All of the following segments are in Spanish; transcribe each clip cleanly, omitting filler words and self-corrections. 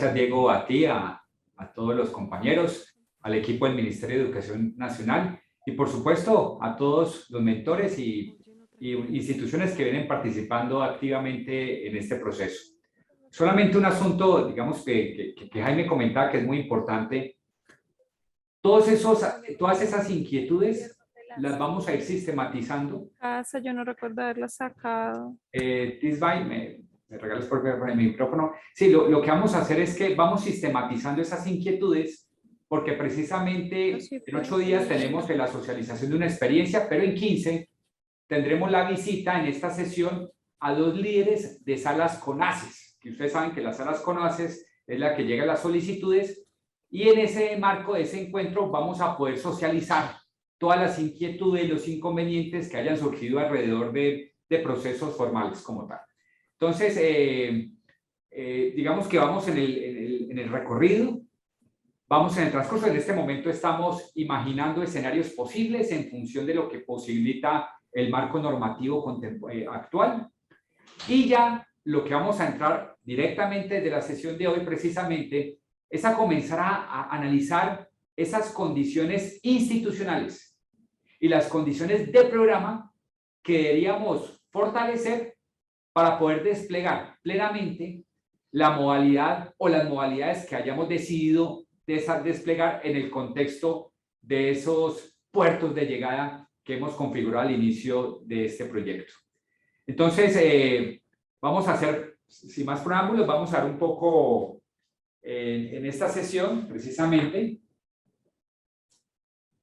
Gracias, Diego, a ti, a todos los compañeros, al equipo del Ministerio de Educación Nacional y, por supuesto, a todos los mentores y instituciones que vienen participando activamente en este proceso. Solamente un asunto, digamos, que Jaime comentaba que es muy importante. Todas esas inquietudes las vamos a ir sistematizando. Yo no recuerdo haberla sacado. ¿Me regalas por el micrófono? Sí, lo que vamos a hacer es que vamos sistematizando esas inquietudes, porque precisamente en 8 días tenemos la socialización de una experiencia, pero en 15 tendremos la visita en esta sesión a 2 líderes de salas CONACES, que ustedes saben que las salas CONACES es la que llega a las solicitudes, y en ese marco de ese encuentro vamos a poder socializar todas las inquietudes y los inconvenientes que hayan surgido alrededor de procesos formales como tal. Entonces, digamos que vamos en el recorrido, vamos en el transcurso. En este momento estamos imaginando escenarios posibles en función de lo que posibilita el marco normativo actual. Y ya lo que vamos a entrar directamente desde la sesión de hoy precisamente es a comenzar a analizar esas condiciones institucionales y las condiciones de programa que deberíamos fortalecer para poder desplegar plenamente la modalidad o las modalidades que hayamos decidido desplegar en el contexto de esos puertos de llegada que hemos configurado al inicio de este proyecto. Entonces, vamos a hacer, sin más preámbulos, vamos a dar un poco en esta sesión, precisamente,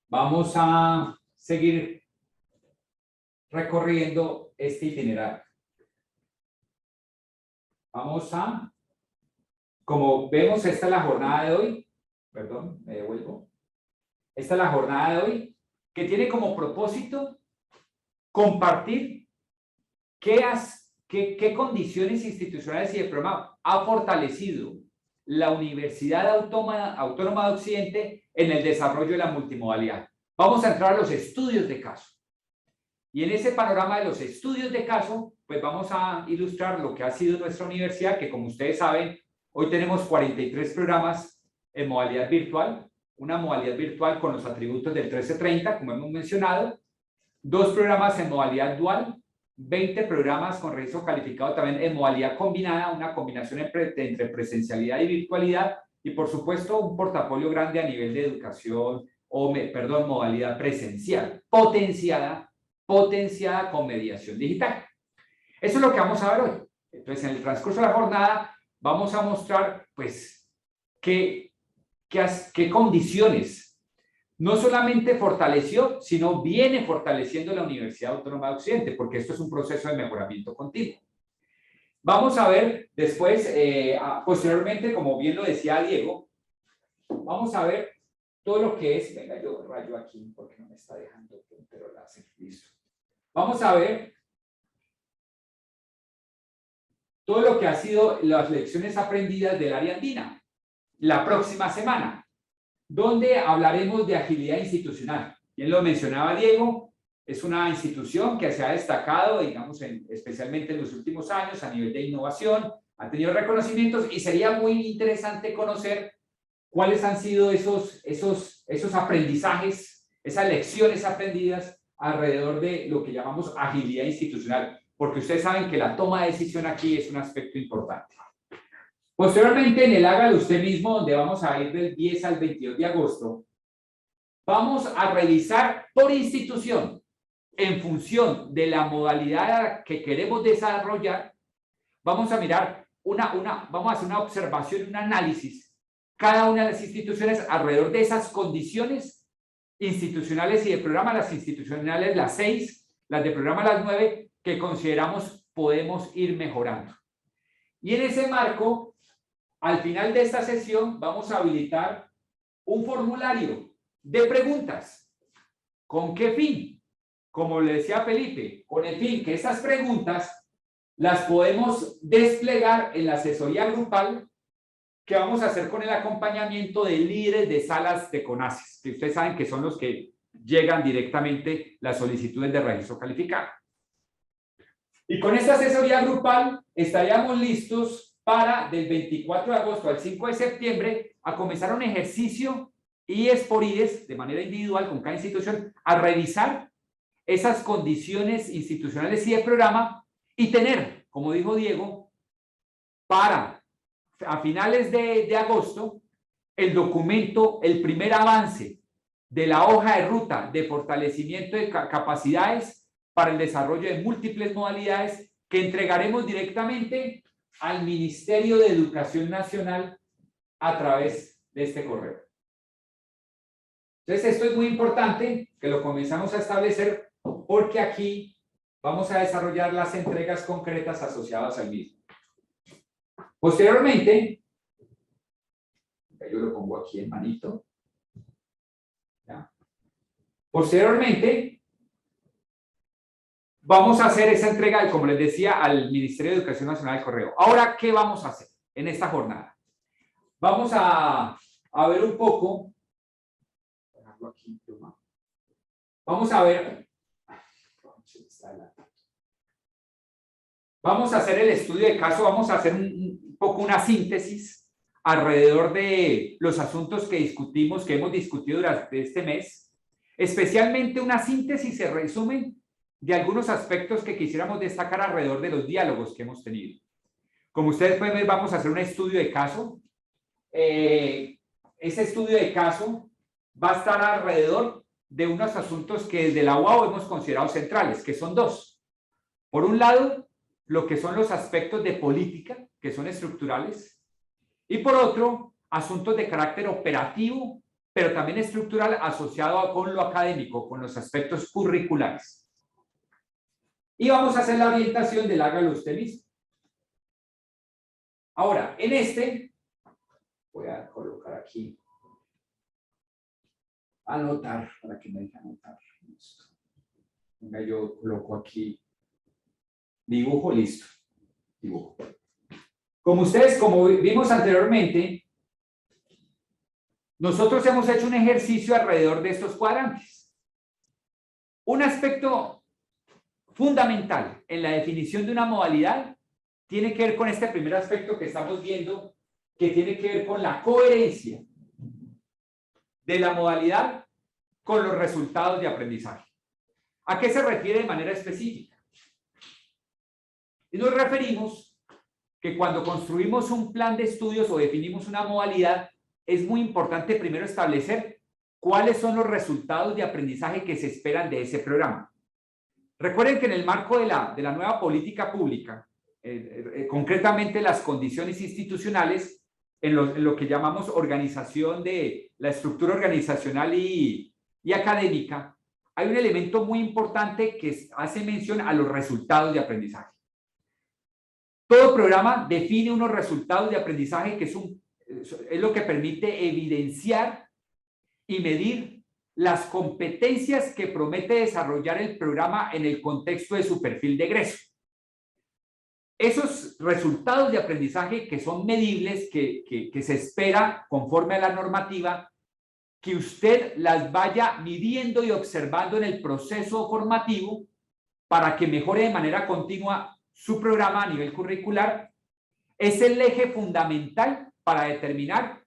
vamos a seguir recorriendo este itinerario. Vamos a, como vemos, esta es la jornada de hoy, perdón, me devuelvo. Esta es la jornada de hoy, que tiene como propósito compartir qué condiciones institucionales y de programa ha fortalecido la Universidad Autónoma de Occidente en el desarrollo de la multimodalidad. Vamos a entrar a los estudios de caso. Y en ese panorama de los estudios de caso, pues vamos a ilustrar lo que ha sido nuestra universidad, que como ustedes saben, hoy tenemos 43 programas en modalidad virtual, una modalidad virtual con los atributos del 1330, como hemos mencionado, 2 programas en modalidad dual, 20 programas con registro calificado también en modalidad combinada, una combinación entre presencialidad y virtualidad, y por supuesto un portafolio grande a nivel de educación, modalidad presencial, potenciada con mediación digital. Eso es lo que vamos a ver hoy. Entonces, en el transcurso de la jornada vamos a mostrar, pues, qué condiciones no solamente fortaleció, sino viene fortaleciendo la Universidad Autónoma de Occidente, porque esto es un proceso de mejoramiento continuo. Vamos a ver después, posteriormente, como bien lo decía Diego, vamos a ver todo lo que es, venga, yo rayo aquí porque no me está dejando puntero láser, listo. Vamos a ver todo lo que ha sido las lecciones aprendidas del área andina la próxima semana, donde hablaremos de agilidad institucional. Bien lo mencionaba Diego, es una institución que se ha destacado, digamos, especialmente en los últimos años a nivel de innovación, ha tenido reconocimientos y sería muy interesante conocer cuáles han sido esos aprendizajes, esas lecciones aprendidas alrededor de lo que llamamos agilidad institucional, porque ustedes saben que la toma de decisión aquí es un aspecto importante. Posteriormente, en el Hágalo Usted Mismo, donde vamos a ir del 10 al 22 de agosto, vamos a revisar por institución, en función de la modalidad que queremos desarrollar, vamos a mirar vamos a hacer una observación, un análisis, cada una de las instituciones alrededor de esas condiciones institucionales y de programa, las institucionales las 6, las de programa las 9, que consideramos podemos ir mejorando. Y en ese marco, al final de esta sesión, vamos a habilitar un formulario de preguntas. ¿Con qué fin? Como le decía Felipe, con el fin que esas preguntas las podemos desplegar en la asesoría grupal que vamos a hacer con el acompañamiento de líderes de salas de CONACES, que ustedes saben que son los que llegan directamente las solicitudes de registro calificado. Y con esta asesoría grupal estaríamos listos para del 24 de agosto al 5 de septiembre a comenzar un ejercicio IES por IES de manera individual con cada institución a revisar esas condiciones institucionales y de programa y tener, como dijo Diego, para a finales de agosto el documento, el primer avance de la hoja de ruta de fortalecimiento de capacidades para el desarrollo de múltiples modalidades que entregaremos directamente al Ministerio de Educación Nacional a través de este correo. Entonces, esto es muy importante que lo comenzamos a establecer porque aquí vamos a desarrollar las entregas concretas asociadas al mismo. Posteriormente, yo lo pongo aquí en manito. ¿Ya? Posteriormente, vamos a hacer esa entrega, como les decía, al Ministerio de Educación Nacional del Correo. Ahora, ¿qué vamos a hacer en esta jornada? Vamos a ver un poco. Vamos a ver. Vamos a hacer el estudio de caso, vamos a hacer un poco una síntesis alrededor de los asuntos que discutimos, que hemos discutido durante este mes. Especialmente una síntesis, se resumen de algunos aspectos que quisiéramos destacar alrededor de los diálogos que hemos tenido. Como ustedes pueden ver, vamos a hacer un estudio de caso. Ese estudio de caso va a estar alrededor de unos asuntos que desde la UAO hemos considerado centrales, que son dos. Por un lado, lo que son los aspectos de política, que son estructurales, y por otro, asuntos de carácter operativo, pero también estructural asociado con lo académico, con los aspectos curriculares. Y vamos a hacer la orientación del hágalo usted mismo. Ahora, en este, voy a colocar aquí, anotar, para que me deje anotar. Listo. Venga, yo coloco aquí, dibujo, listo. Dibujo. Como ustedes, como vimos anteriormente, nosotros hemos hecho un ejercicio alrededor de estos cuadrantes. Un aspecto fundamental en la definición de una modalidad tiene que ver con este primer aspecto que estamos viendo, que tiene que ver con la coherencia de la modalidad con los resultados de aprendizaje. ¿A qué se refiere de manera específica? Y nos referimos que cuando construimos un plan de estudios o definimos una modalidad, es muy importante primero establecer cuáles son los resultados de aprendizaje que se esperan de ese programa. Recuerden que en el marco de la nueva política pública, concretamente las condiciones institucionales, en lo que llamamos organización de la estructura organizacional y académica, hay un elemento muy importante que hace mención a los resultados de aprendizaje. Todo programa define unos resultados de aprendizaje que es lo que permite evidenciar y medir las competencias que promete desarrollar el programa en el contexto de su perfil de egreso. Esos resultados de aprendizaje que son medibles, que se espera conforme a la normativa, que usted las vaya midiendo y observando en el proceso formativo para que mejore de manera continua su programa a nivel curricular, es el eje fundamental para determinar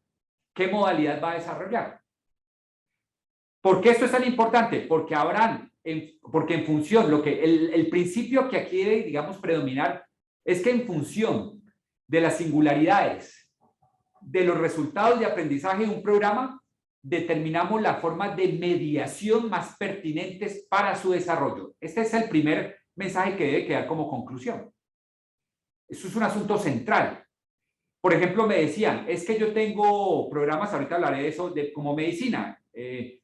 qué modalidad va a desarrollar. ¿Por qué esto es tan importante? Porque porque en función, el principio que aquí debe, digamos, predominar es que en función de las singularidades, de los resultados de aprendizaje de un programa, determinamos las formas de mediación más pertinentes para su desarrollo. Este es el primer mensaje que debe quedar como conclusión. Eso es un asunto central. Por ejemplo, me decían, es que yo tengo programas, ahorita hablaré de eso, como medicina.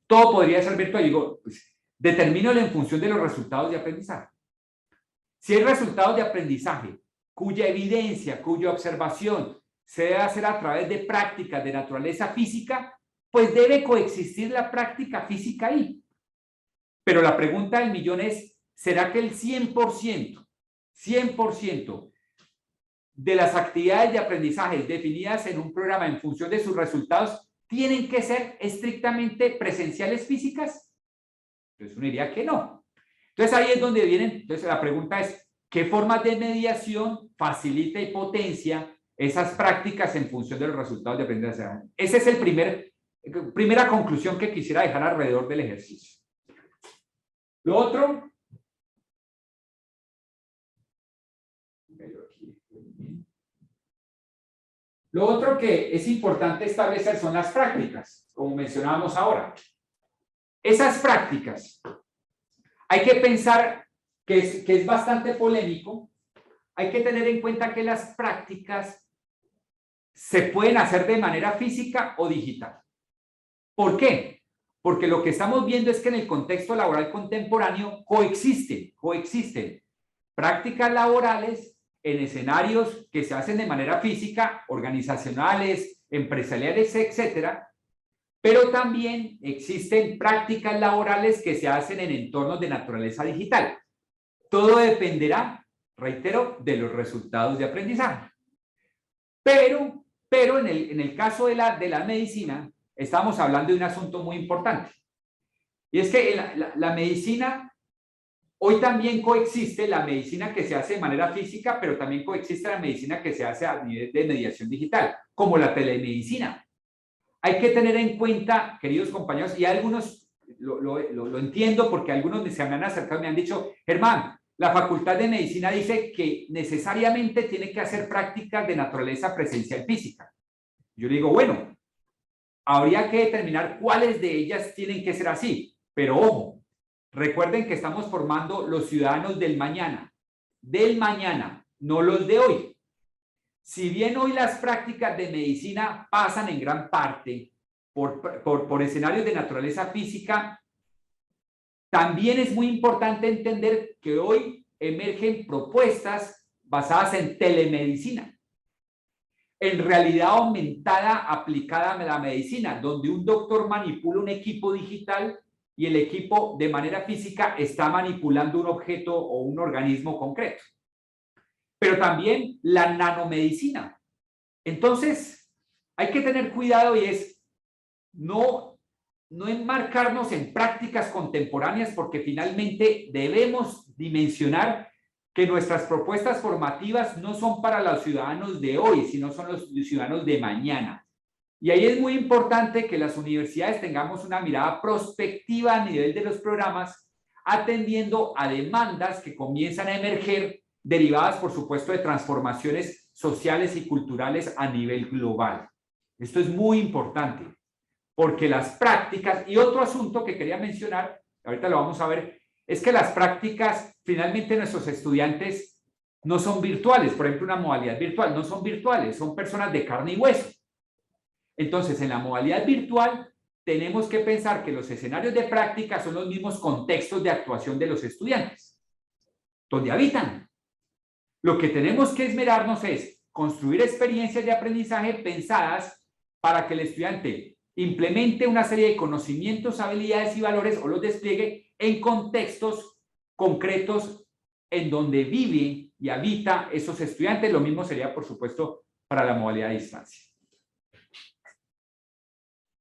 Todo podría ser virtual. Digo, pues, determínalo en función de los resultados de aprendizaje. Si hay resultados de aprendizaje cuya evidencia, cuya observación se debe hacer a través de prácticas de naturaleza física, pues debe coexistir la práctica física ahí. Pero la pregunta del millón es, ¿será que el 100% de las actividades de aprendizaje definidas en un programa en función de sus resultados tienen que ser estrictamente presenciales físicas? Entonces uno diría que no. Entonces ahí es donde vienen, entonces la pregunta es, ¿qué formas de mediación facilita y potencia esas prácticas en función de los resultados de aprendizaje. Esa es primera conclusión que quisiera dejar alrededor del ejercicio. Lo otro, que es importante establecer son las prácticas, como mencionábamos ahora. Esas prácticas, hay que pensar que es bastante polémico. Hay que tener en cuenta que las prácticas se pueden hacer de manera física o digital. ¿Por qué? Porque lo que estamos viendo es que en el contexto laboral contemporáneo coexisten prácticas laborales en escenarios que se hacen de manera física, organizacionales, empresariales, etcétera, pero también existen prácticas laborales que se hacen en entornos de naturaleza digital. Todo dependerá, reitero, de los resultados de aprendizaje. Pero en el caso de la medicina, estamos hablando de un asunto muy importante. Y es que la medicina, hoy también coexiste la medicina que se hace de manera física, pero también coexiste la medicina que se hace a nivel de mediación digital, como la telemedicina. Hay que tener en cuenta, queridos compañeros, y algunos lo entiendo porque algunos se me han acercado y me han dicho, Germán, la Facultad de Medicina dice que necesariamente tiene que hacer prácticas de naturaleza presencial física. Yo digo, bueno, habría que determinar cuáles de ellas tienen que ser así, pero ojo, recuerden que estamos formando los ciudadanos del mañana, no los de hoy. Si bien hoy las prácticas de medicina pasan en gran parte por escenarios de naturaleza física, también es muy importante entender que hoy emergen propuestas basadas en telemedicina, en realidad aumentada aplicada a la medicina, donde un doctor manipula un equipo digital y el equipo de manera física está manipulando un objeto o un organismo concreto. Pero también la nanomedicina. Entonces, hay que tener cuidado y es no enmarcarnos en prácticas contemporáneas porque finalmente debemos dimensionar que nuestras propuestas formativas no son para los ciudadanos de hoy, sino son los ciudadanos de mañana. Y ahí es muy importante que las universidades tengamos una mirada prospectiva a nivel de los programas, atendiendo a demandas que comienzan a emerger, derivadas, por supuesto, de transformaciones sociales y culturales a nivel global. Esto es muy importante, porque las prácticas, y otro asunto que quería mencionar, ahorita lo vamos a ver, es que las prácticas, finalmente nuestros estudiantes no son virtuales, por ejemplo, una modalidad virtual, no son virtuales, son personas de carne y hueso. Entonces, en la modalidad virtual, tenemos que pensar que los escenarios de práctica son los mismos contextos de actuación de los estudiantes, donde habitan. Lo que tenemos que esmerarnos es construir experiencias de aprendizaje pensadas para que el estudiante implemente una serie de conocimientos, habilidades y valores o los despliegue en contextos concretos en donde vive y habita esos estudiantes. Lo mismo sería, por supuesto, para la modalidad de distancia.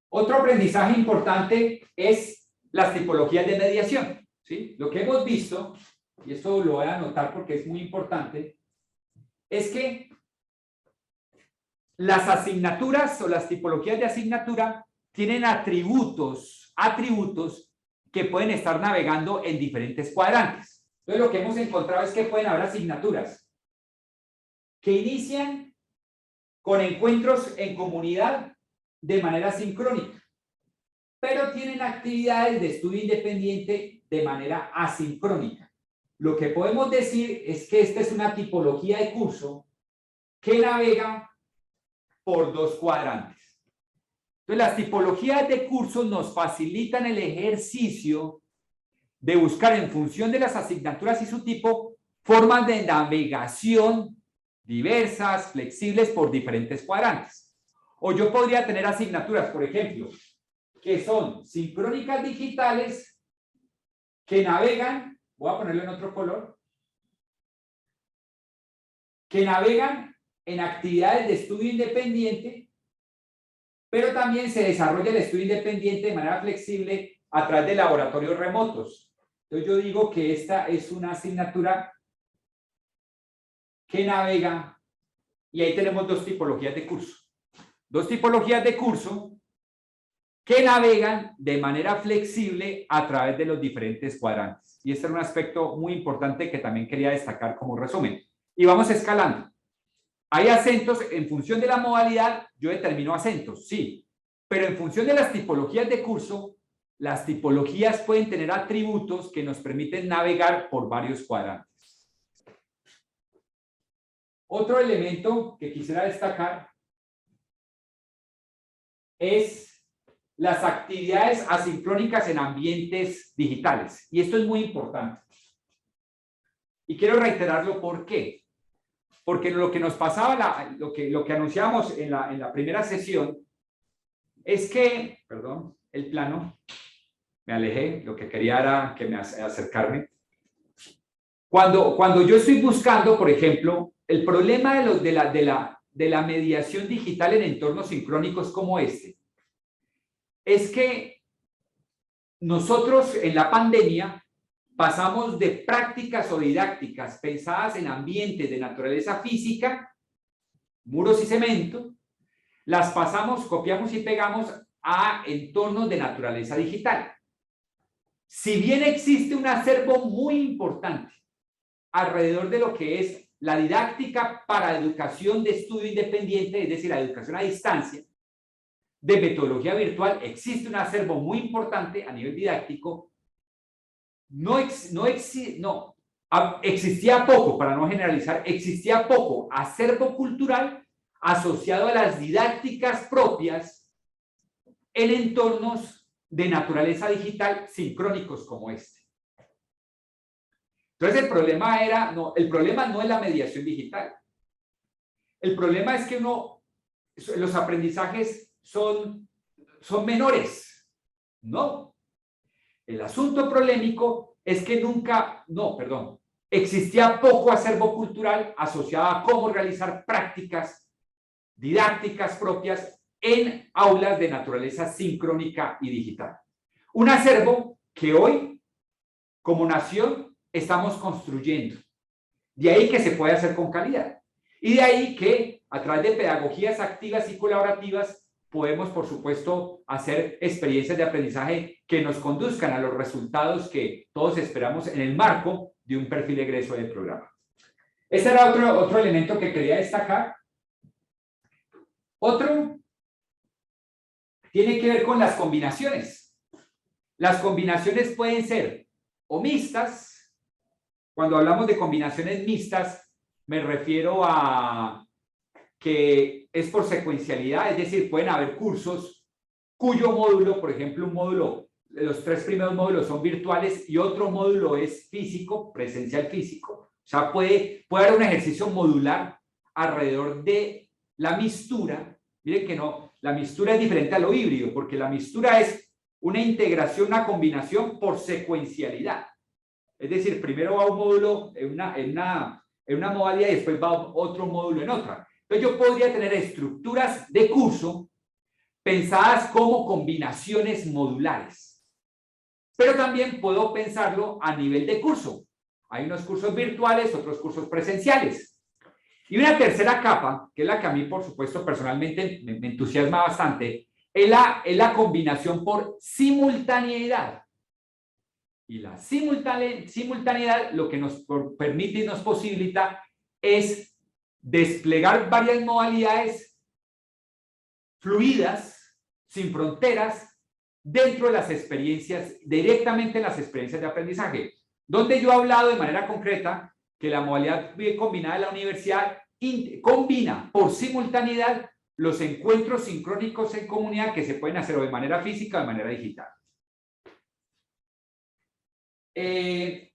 Otro aprendizaje importante es las tipologías de mediación, ¿sí? Lo que hemos visto, y esto lo voy a anotar porque es muy importante, es que las asignaturas o las tipologías de asignatura tienen atributos que pueden estar navegando en diferentes cuadrantes. Entonces, lo que hemos encontrado es que pueden haber asignaturas que inician con encuentros en comunidad de manera sincrónica, pero tienen actividades de estudio independiente de manera asincrónica. Lo que podemos decir es que esta es una tipología de curso que navega por dos cuadrantes. Entonces, las tipologías de cursos nos facilitan el ejercicio de buscar en función de las asignaturas y su tipo, formas de navegación diversas, flexibles por diferentes cuadrantes. O yo podría tener asignaturas, por ejemplo, que son sincrónicas digitales, que navegan, voy a ponerlo en otro color, que navegan en actividades de estudio independiente, pero también se desarrolla el estudio independiente de manera flexible a través de laboratorios remotos. Entonces yo digo que esta es una asignatura que navega Y ahí tenemos dos tipologías de curso. Dos tipologías de curso que navegan de manera flexible a través de los diferentes cuadrantes. Y este es un aspecto muy importante que también quería destacar como resumen. Y vamos escalando. Hay acentos, en función de la modalidad, yo determino acentos, sí. Pero en función de las tipologías de curso, las tipologías pueden tener atributos que nos permiten navegar por varios cuadrantes. Otro elemento que quisiera destacar es las actividades asincrónicas en ambientes digitales. Y esto es muy importante. Y quiero reiterarlo, ¿por qué? Porque lo que nos pasaba, lo que anunciamos en la primera sesión, es que, perdón, el plano, me alejé, lo que quería era que me acercarme. Cuando yo estoy buscando, por ejemplo, el problema de la mediación digital en entornos sincrónicos como este, es que nosotros en la pandemia pasamos de prácticas o didácticas pensadas en ambientes de naturaleza física, muros y cemento, las pasamos, copiamos y pegamos a entornos de naturaleza digital. Si bien existe un acervo muy importante alrededor de lo que es la didáctica para educación de estudio independiente, es decir, la educación a distancia, de metodología virtual, existe un acervo muy importante a nivel didáctico. Existía poco, para no generalizar, existía poco acervo cultural asociado a las didácticas propias en entornos de naturaleza digital sincrónicos como este. Entonces el problema no es la mediación digital. El problema es que los aprendizajes son menores. No. El asunto polémico es que existía poco acervo cultural asociado a cómo realizar prácticas didácticas propias en aulas de naturaleza sincrónica y digital. Un acervo que hoy, como nación, estamos construyendo. De ahí que se puede hacer con calidad. Y de ahí que, a través de pedagogías activas y colaborativas, podemos, por supuesto, hacer experiencias de aprendizaje que nos conduzcan a los resultados que todos esperamos en el marco de un perfil de egreso del programa. Este era otro elemento que quería destacar. Otro tiene que ver con las combinaciones. Las combinaciones pueden ser o mixtas. Cuando hablamos de combinaciones mixtas, me refiero a que es por secuencialidad, es decir, pueden haber cursos cuyo módulo, por ejemplo, un módulo, los 3 primeros módulos son virtuales y otro módulo es físico, presencial físico. O sea, puede haber un ejercicio modular alrededor de la mistura. Miren que la mistura es diferente a lo híbrido, porque la mistura es una integración, una combinación por secuencialidad. Es decir, primero va un módulo en una modalidad y después va otro módulo en otra. Entonces yo podría tener estructuras de curso pensadas como combinaciones modulares. Pero también puedo pensarlo a nivel de curso. Hay unos cursos virtuales, otros cursos presenciales. Y una tercera capa, que es la que a mí, por supuesto, personalmente me entusiasma bastante, es la combinación por simultaneidad. Y la simultaneidad lo que nos permite y nos posibilita es desplegar varias modalidades fluidas, sin fronteras, dentro de las experiencias, directamente en las experiencias de aprendizaje, donde yo he hablado de manera concreta que la modalidad combinada de la universidad combina por simultaneidad los encuentros sincrónicos en comunidad que se pueden hacer o de manera física o de manera digital.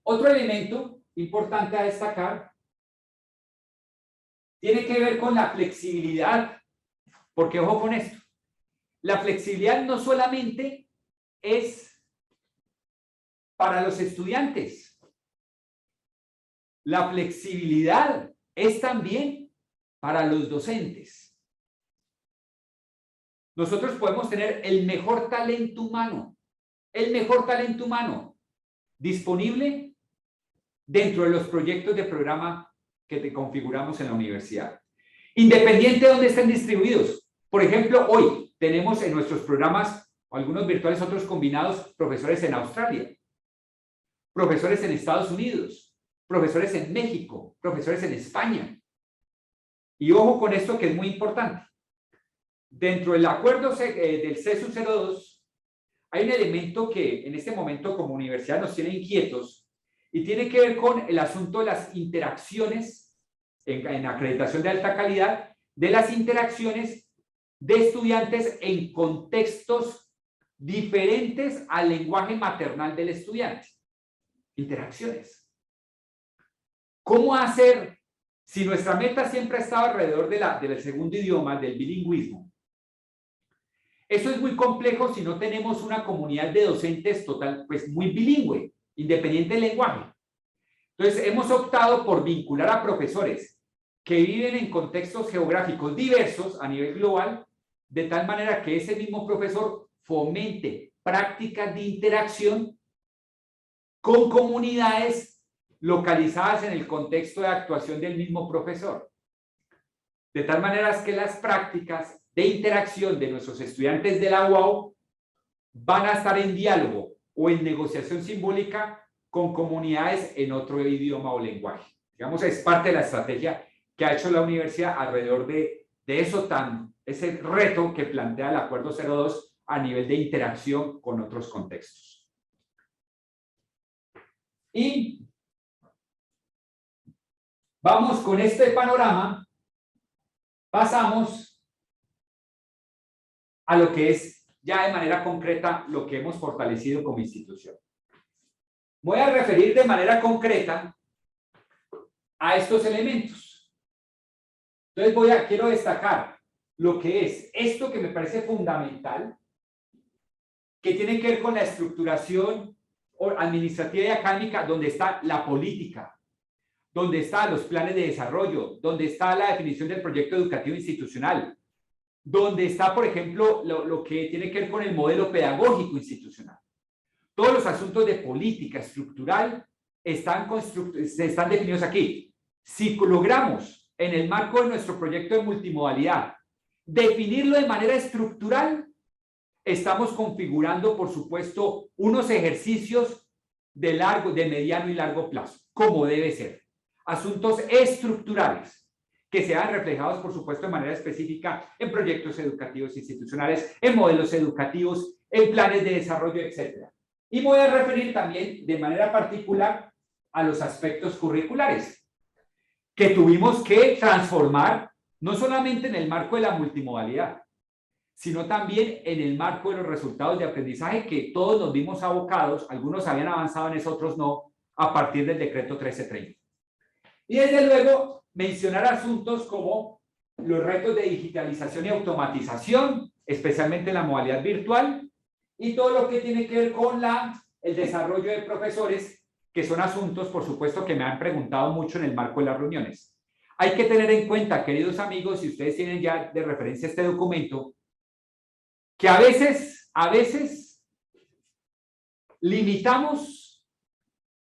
Otro elemento importante a destacar tiene que ver con la flexibilidad, porque ojo con esto, la flexibilidad no solamente es para los estudiantes, la flexibilidad es también para los docentes. Nosotros podemos tener el mejor talento humano disponible dentro de los proyectos de programa que te configuramos en la universidad. Independiente de dónde estén distribuidos. Por ejemplo, hoy tenemos en nuestros programas, algunos virtuales, otros combinados, profesores en Australia, profesores en Estados Unidos, profesores en México, profesores en España. Y ojo con esto que es muy importante. Dentro del acuerdo del CESU 02, hay un elemento que en este momento como universidad nos tiene inquietos y tiene que ver con el asunto de las interacciones en acreditación de alta calidad, de las interacciones de estudiantes en contextos diferentes al lenguaje maternal del estudiante. Interacciones. ¿Cómo hacer, si nuestra meta siempre ha estado alrededor del segundo idioma, del bilingüismo? Eso es muy complejo si no tenemos una comunidad de docentes total, pues muy bilingüe, independiente del lenguaje. Entonces, hemos optado por vincular a profesores que viven en contextos geográficos diversos a nivel global, de tal manera que ese mismo profesor fomente prácticas de interacción con comunidades localizadas en el contexto de actuación del mismo profesor. De tal manera que las prácticas de interacción de nuestros estudiantes de la UAU van a estar en diálogo o en negociación simbólica con comunidades en otro idioma o lenguaje. Digamos, es parte de la estrategia que ha hecho la universidad alrededor de ese reto que plantea el Acuerdo 02 a nivel de interacción con otros contextos. Y vamos con este panorama, pasamos a lo que es ya de manera concreta lo que hemos fortalecido como institución. Voy a referir de manera concreta a estos elementos. Entonces quiero destacar lo que es esto que me parece fundamental, que tiene que ver con la estructuración administrativa y académica, donde está la política, donde están los planes de desarrollo, donde está la definición del proyecto educativo institucional, donde está, por ejemplo, lo que tiene que ver con el modelo pedagógico institucional. Todos los asuntos de política estructural están definidos aquí. Si logramos, en el marco de nuestro proyecto de multimodalidad, definirlo de manera estructural, estamos configurando, por supuesto, unos ejercicios de mediano y largo plazo, como debe ser. Asuntos estructurales que sean reflejados, por supuesto, de manera específica en proyectos educativos institucionales, en modelos educativos, en planes de desarrollo, etc. Y voy a referir también de manera particular a los aspectos curriculares que tuvimos que transformar no solamente en el marco de la multimodalidad, sino también en el marco de los resultados de aprendizaje que todos nos vimos abocados, algunos habían avanzado en eso, otros no, a partir del decreto 1330. Y desde luego mencionar asuntos como los retos de digitalización y automatización, especialmente en la modalidad virtual, y todo lo que tiene que ver con el desarrollo de profesores, que son asuntos, por supuesto, que me han preguntado mucho en el marco de las reuniones. Hay que tener en cuenta, queridos amigos, si ustedes tienen ya de referencia este documento, que a veces limitamos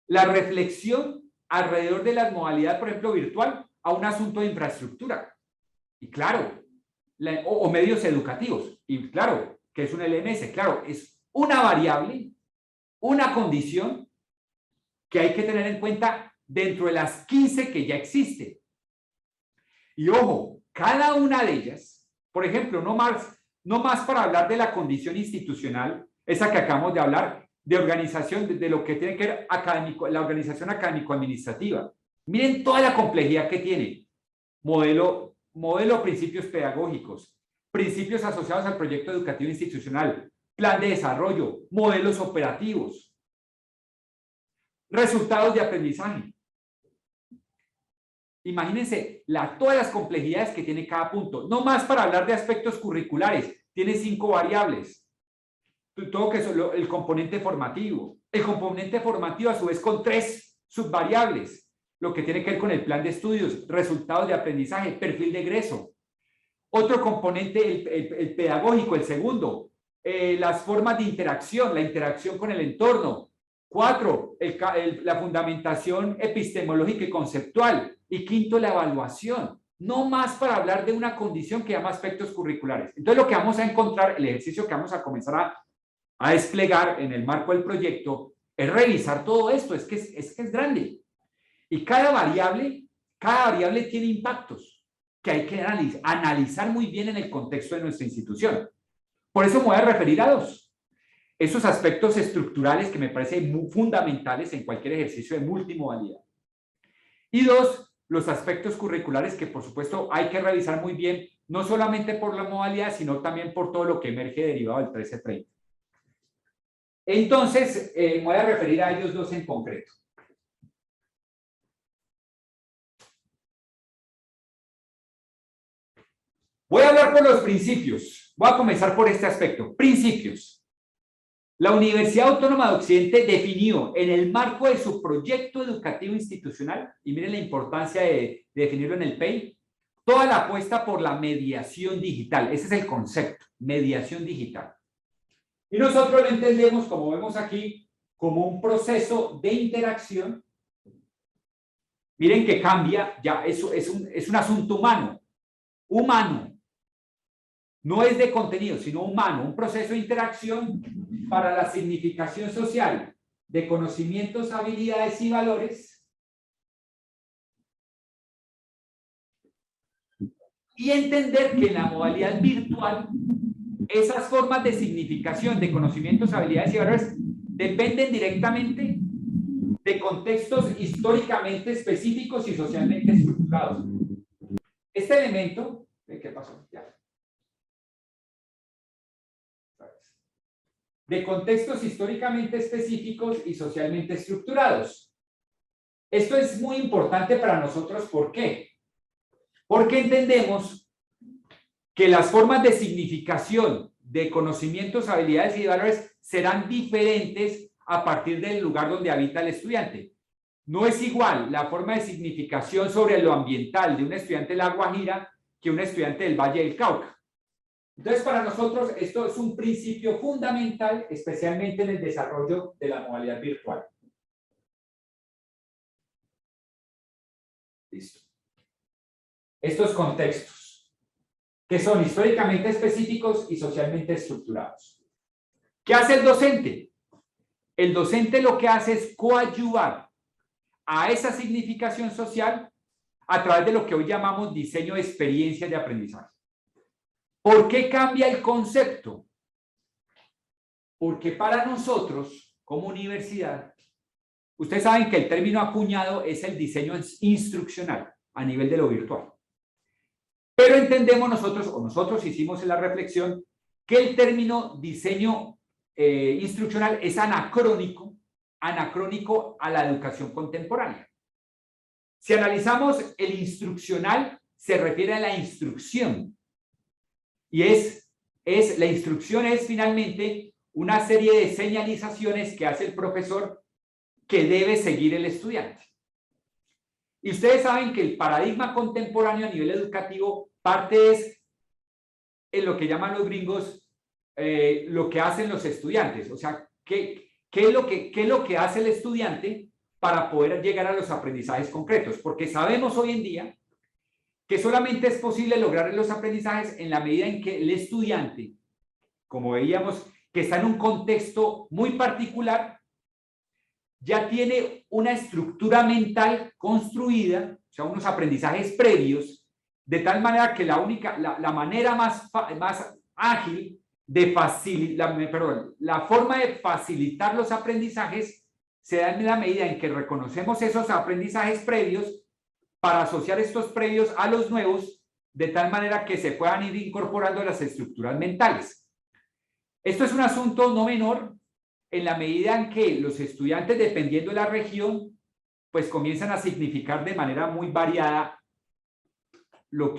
la reflexión alrededor de la modalidad, por ejemplo, virtual, a un asunto de infraestructura. Y claro, o medios educativos. Y claro, que es un LMS. Claro, es una variable, una condición que hay que tener en cuenta dentro de las 15 que ya existen. Y ojo, cada una de ellas, por ejemplo, no más para hablar de la condición institucional, esa que acabamos de hablar, de organización, de lo que tiene que ver académico, la organización académico-administrativa. Miren toda la complejidad que tiene. Modelo, principios pedagógicos, principios asociados al proyecto educativo institucional, plan de desarrollo, modelos operativos, resultados de aprendizaje. Imagínense todas las complejidades que tiene cada punto. No más para hablar de aspectos curriculares. Tiene 5 variables. Todo que es el componente formativo. El componente formativo a su vez con 3 subvariables. Lo que tiene que ver con el plan de estudios, resultados de aprendizaje, perfil de egreso. Otro componente, el pedagógico, el segundo. Las formas de interacción, la interacción con el entorno. 4, la fundamentación epistemológica y conceptual. Y 5, la evaluación. no más para hablar de una condición que llama aspectos curriculares. Entonces lo que vamos a encontrar, el ejercicio que vamos a comenzar a desplegar en el marco del proyecto, es revisar todo esto, es que es grande. Y cada variable tiene impactos que hay que analizar muy bien en el contexto de nuestra institución. Por eso me voy a referir a dos. Esos aspectos estructurales que me parecen muy fundamentales en cualquier ejercicio de multimodalidad. Y dos, los aspectos curriculares que por supuesto hay que revisar muy bien, no solamente por la modalidad, sino también por todo lo que emerge derivado del 1330. Entonces, me voy a referir a ellos dos en concreto. Voy a hablar por los principios. Voy a comenzar por este aspecto. Principios. La Universidad Autónoma de Occidente definió en el marco de su proyecto educativo institucional, y miren la importancia de definirlo en el PEI, toda la apuesta por la mediación digital. Ese es el concepto, mediación digital. Y nosotros lo entendemos, como vemos aquí, como un proceso de interacción. Miren que cambia, ya eso es un asunto humano. No es de contenido, sino humano, un proceso de interacción para la significación social de conocimientos, habilidades y valores, y entender que en la modalidad virtual esas formas de significación de conocimientos, habilidades y valores dependen directamente de contextos históricamente específicos y socialmente estructurados. Este elemento, ¿qué pasó? Ya. De contextos históricamente específicos y socialmente estructurados. Esto es muy importante para nosotros, ¿por qué? Porque entendemos que las formas de significación de conocimientos, habilidades y valores serán diferentes a partir del lugar donde habita el estudiante. No es igual la forma de significación sobre lo ambiental de un estudiante de La Guajira que un estudiante del Valle del Cauca. Entonces, para nosotros esto es un principio fundamental, especialmente en el desarrollo de la modalidad virtual. Listo. Estos contextos, que son históricamente específicos y socialmente estructurados. ¿Qué hace el docente? El docente lo que hace es coadyuvar a esa significación social a través de lo que hoy llamamos diseño de experiencias de aprendizaje. ¿Por qué cambia el concepto? Porque para nosotros, como universidad, ustedes saben que el término acuñado es el diseño instruccional a nivel de lo virtual. Pero entendemos nosotros, o nosotros hicimos la reflexión, que el término diseño instruccional es anacrónico a la educación contemporánea. Si analizamos el instruccional, se refiere a la instrucción. Y la instrucción es finalmente una serie de señalizaciones que hace el profesor que debe seguir el estudiante. Y ustedes saben que el paradigma contemporáneo a nivel educativo parte es en lo que llaman los gringos lo que hacen los estudiantes. O sea, ¿qué es lo que hace el estudiante para poder llegar a los aprendizajes concretos? Porque sabemos hoy en día que solamente es posible lograr los aprendizajes en la medida en que el estudiante, como veíamos, que está en un contexto muy particular, ya tiene una estructura mental construida, o sea, unos aprendizajes previos, de tal manera que la manera más ágil de la forma de facilitar los aprendizajes se da en la medida en que reconocemos esos aprendizajes previos para asociar estos previos a los nuevos, de tal manera que se puedan ir incorporando las estructuras mentales. Esto es un asunto no menor en la medida en que los estudiantes, dependiendo de la región, pues comienzan a significar de manera muy variada a lo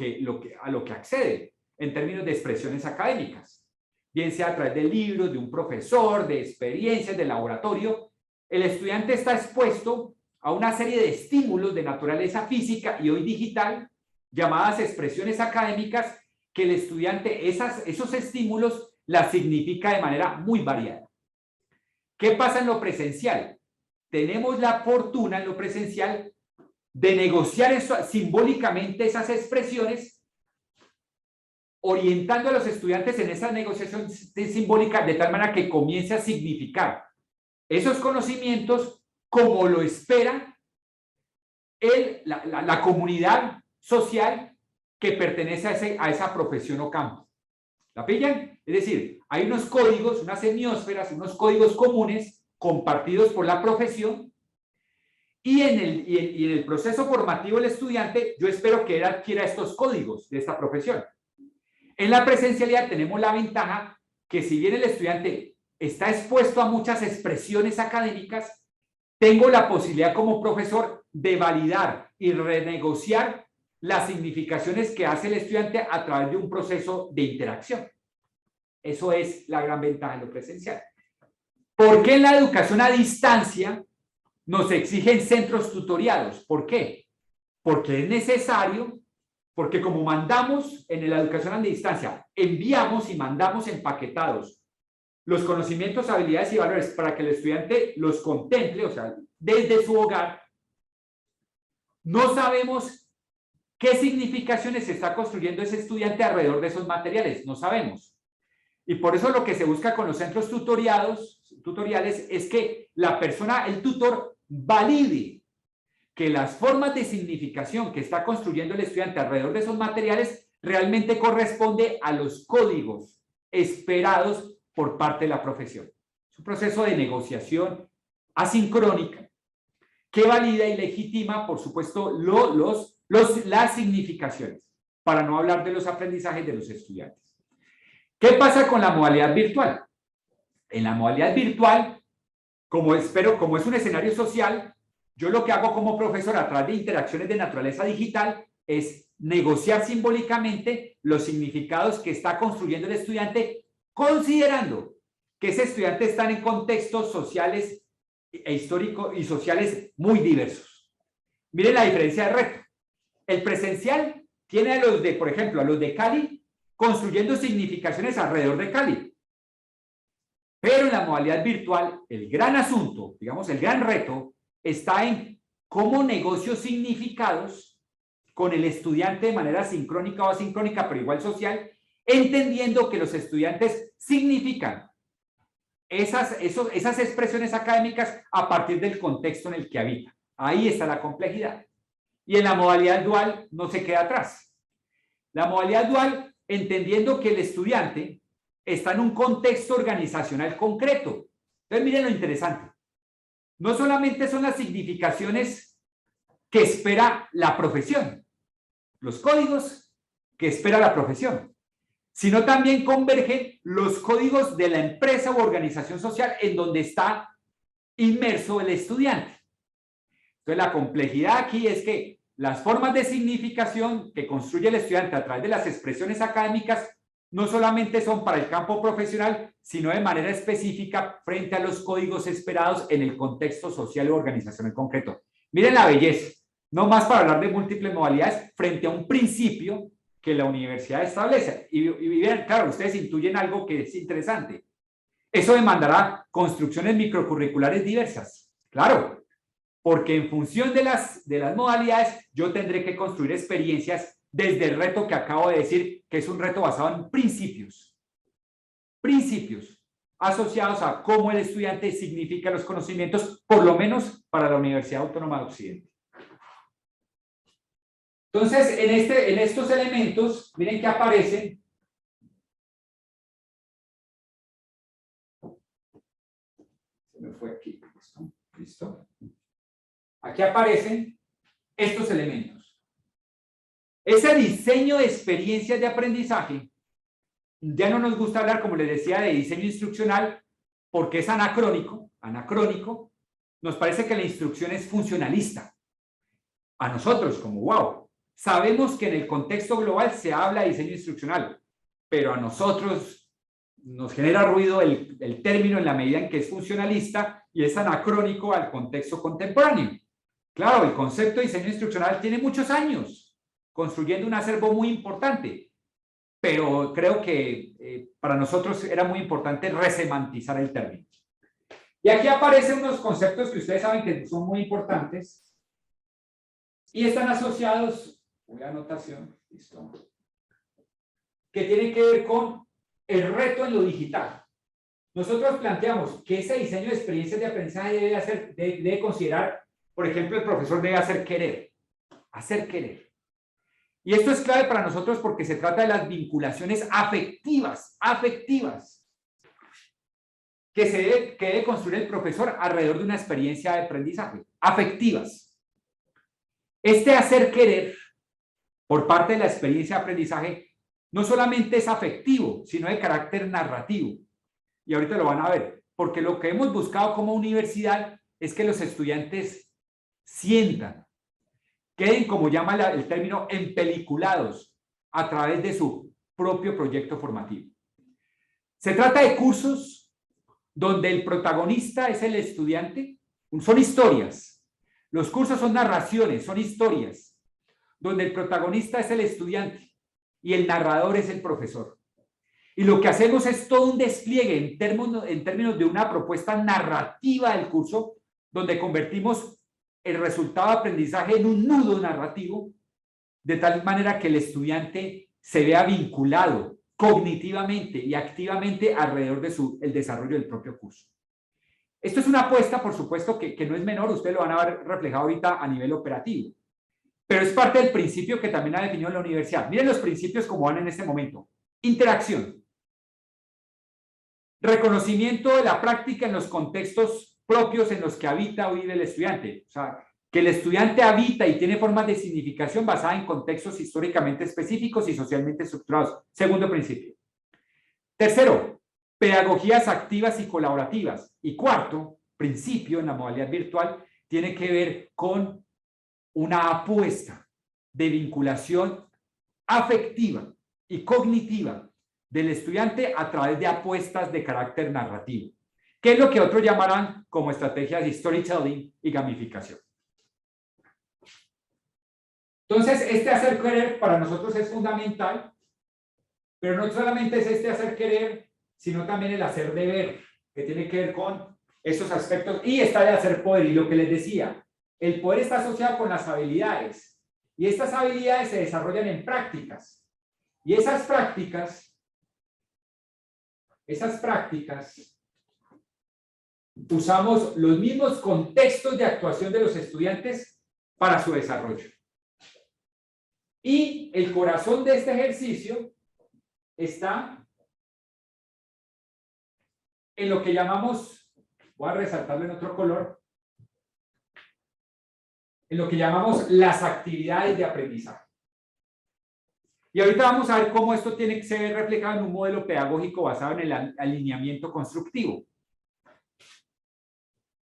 que accede en términos de expresiones académicas, bien sea a través de libros, de un profesor, de experiencias, de laboratorio. El estudiante está expuesto a una serie de estímulos de naturaleza física y hoy digital, llamadas expresiones académicas, que el estudiante esos estímulos las significa de manera muy variada. ¿Qué pasa en lo presencial? Tenemos la fortuna en lo presencial de negociar eso, simbólicamente esas expresiones, orientando a los estudiantes en esa negociación simbólica de tal manera que comience a significar esos conocimientos como lo espera la comunidad social que pertenece a esa profesión o campo. ¿La pillan? Es decir, hay unos códigos, unas semiósferas, unos códigos comunes compartidos por la profesión y en el proceso formativo del estudiante yo espero que él adquiera estos códigos de esta profesión. En la presencialidad tenemos la ventaja que si bien el estudiante está expuesto a muchas expresiones académicas, tengo la posibilidad como profesor de validar y renegociar las significaciones que hace el estudiante a través de un proceso de interacción. Eso es la gran ventaja de lo presencial. ¿Por qué en la educación a distancia nos exigen centros tutoriados? ¿Por qué? Porque es necesario, porque como mandamos en la educación a distancia, enviamos y mandamos empaquetados los conocimientos, habilidades y valores para que el estudiante los contemple, o sea, desde su hogar, no sabemos qué significaciones está construyendo ese estudiante alrededor de esos materiales, no sabemos. Y por eso lo que se busca con los centros tutoriales es que la persona, el tutor, valide que las formas de significación que está construyendo el estudiante alrededor de esos materiales realmente corresponde a los códigos esperados por parte de la profesión. Es un proceso de negociación asincrónica que valida y legitima, por supuesto, las significaciones, para no hablar de los aprendizajes de los estudiantes. ¿Qué pasa con la modalidad virtual? En la modalidad virtual, como es un escenario social, yo lo que hago como profesor a través de interacciones de naturaleza digital es negociar simbólicamente los significados que está construyendo el estudiante, considerando que ese estudiante está en contextos sociales e históricos y sociales muy diversos. Miren la diferencia de reto. El presencial tiene a los de, por ejemplo, a los de Cali construyendo significaciones alrededor de Cali. Pero en la modalidad virtual, el gran asunto, digamos, el gran reto está en cómo negocio significados con el estudiante de manera sincrónica o asincrónica, pero igual social, entendiendo que los estudiantes significan esas expresiones académicas a partir del contexto en el que habita. Ahí está la complejidad. Y en la modalidad dual no se queda atrás. La modalidad dual, entendiendo que el estudiante está en un contexto organizacional concreto. Entonces, miren lo interesante. No solamente son las significaciones que espera la profesión, los códigos que espera la profesión, sino también convergen los códigos de la empresa u organización social en donde está inmerso el estudiante. Entonces, la complejidad aquí es que las formas de significación que construye el estudiante a través de las expresiones académicas no solamente son para el campo profesional, sino de manera específica frente a los códigos esperados en el contexto social o organizacional concreto. Miren la belleza, no más para hablar de múltiples modalidades frente a un principio que la universidad establece. Y vean, claro, ustedes intuyen algo que es interesante. Eso demandará construcciones microcurriculares diversas. Claro, porque en función de las modalidades, yo tendré que construir experiencias desde el reto que acabo de decir, que es un reto basado en principios. Principios asociados a cómo el estudiante significa los conocimientos, por lo menos para la Universidad Autónoma de Occidente. Entonces, en estos elementos, miren que aparecen. Se me fue aquí. ¿Listo? Aquí aparecen estos elementos. Ese diseño de experiencias de aprendizaje, ya no nos gusta hablar, como les decía, de diseño instruccional, porque es anacrónico. Nos parece que la instrucción es funcionalista. A nosotros, como wow. Sabemos que en el contexto global se habla de diseño instruccional, pero a nosotros nos genera ruido el término en la medida en que es funcionalista y es anacrónico al contexto contemporáneo. Claro, el concepto de diseño instruccional tiene muchos años, construyendo un acervo muy importante, pero creo que para nosotros era muy importante resemantizar el término. Y aquí aparecen unos conceptos que ustedes saben que son muy importantes, Y están asociados, una anotación, listo, que tiene que ver con el reto en lo digital. Nosotros planteamos que ese diseño de experiencias de aprendizaje debe considerar, por ejemplo, el profesor debe hacer querer. Hacer querer. Y esto es clave para nosotros porque se trata de las vinculaciones afectivas, que debe construir el profesor alrededor de una experiencia de aprendizaje, afectivas. Este hacer querer por parte de la experiencia de aprendizaje no solamente es afectivo, sino de carácter narrativo. Y ahorita lo van a ver, porque lo que hemos buscado como universidad es que los estudiantes sientan, queden, como llama el término, empeliculados a través de su propio proyecto formativo. Se trata de cursos donde el protagonista es el estudiante, son historias. Los cursos son narraciones, son historias, donde el protagonista es el estudiante y el narrador es el profesor. Y lo que hacemos es todo un despliegue en términos de una propuesta narrativa del curso, donde convertimos el resultado de aprendizaje en un nudo narrativo, de tal manera que el estudiante se vea vinculado cognitivamente y activamente alrededor de el desarrollo del propio curso. Esto es una apuesta, por supuesto, que no es menor, ustedes lo van a ver reflejado ahorita a nivel operativo, pero es parte del principio que también ha definido la universidad. Miren los principios como van en este momento. Interacción. Reconocimiento de la práctica en los contextos propios en los que habita o vive el estudiante. O sea, que el estudiante habita y tiene formas de significación basadas en contextos históricamente específicos y socialmente estructurados. Segundo principio. Tercero, pedagogías activas y colaborativas. Y cuarto principio en la modalidad virtual tiene que ver con una apuesta de vinculación afectiva y cognitiva del estudiante a través de apuestas de carácter narrativo, que es lo que otros llamarán como estrategias de storytelling y gamificación. Entonces, este hacer querer para nosotros es fundamental, pero no solamente es este hacer querer, sino también el hacer deber, que tiene que ver con esos aspectos, y está el hacer poder, y lo que les decía, el poder está asociado con las habilidades, y estas habilidades se desarrollan en prácticas, y esas prácticas usamos los mismos contextos de actuación de los estudiantes para su desarrollo. Y el corazón de este ejercicio está en lo que llamamos, voy a resaltarlo en otro color, en lo que llamamos las actividades de aprendizaje. Y ahorita vamos a ver cómo esto tiene que ser reflejado en un modelo pedagógico basado en el alineamiento constructivo.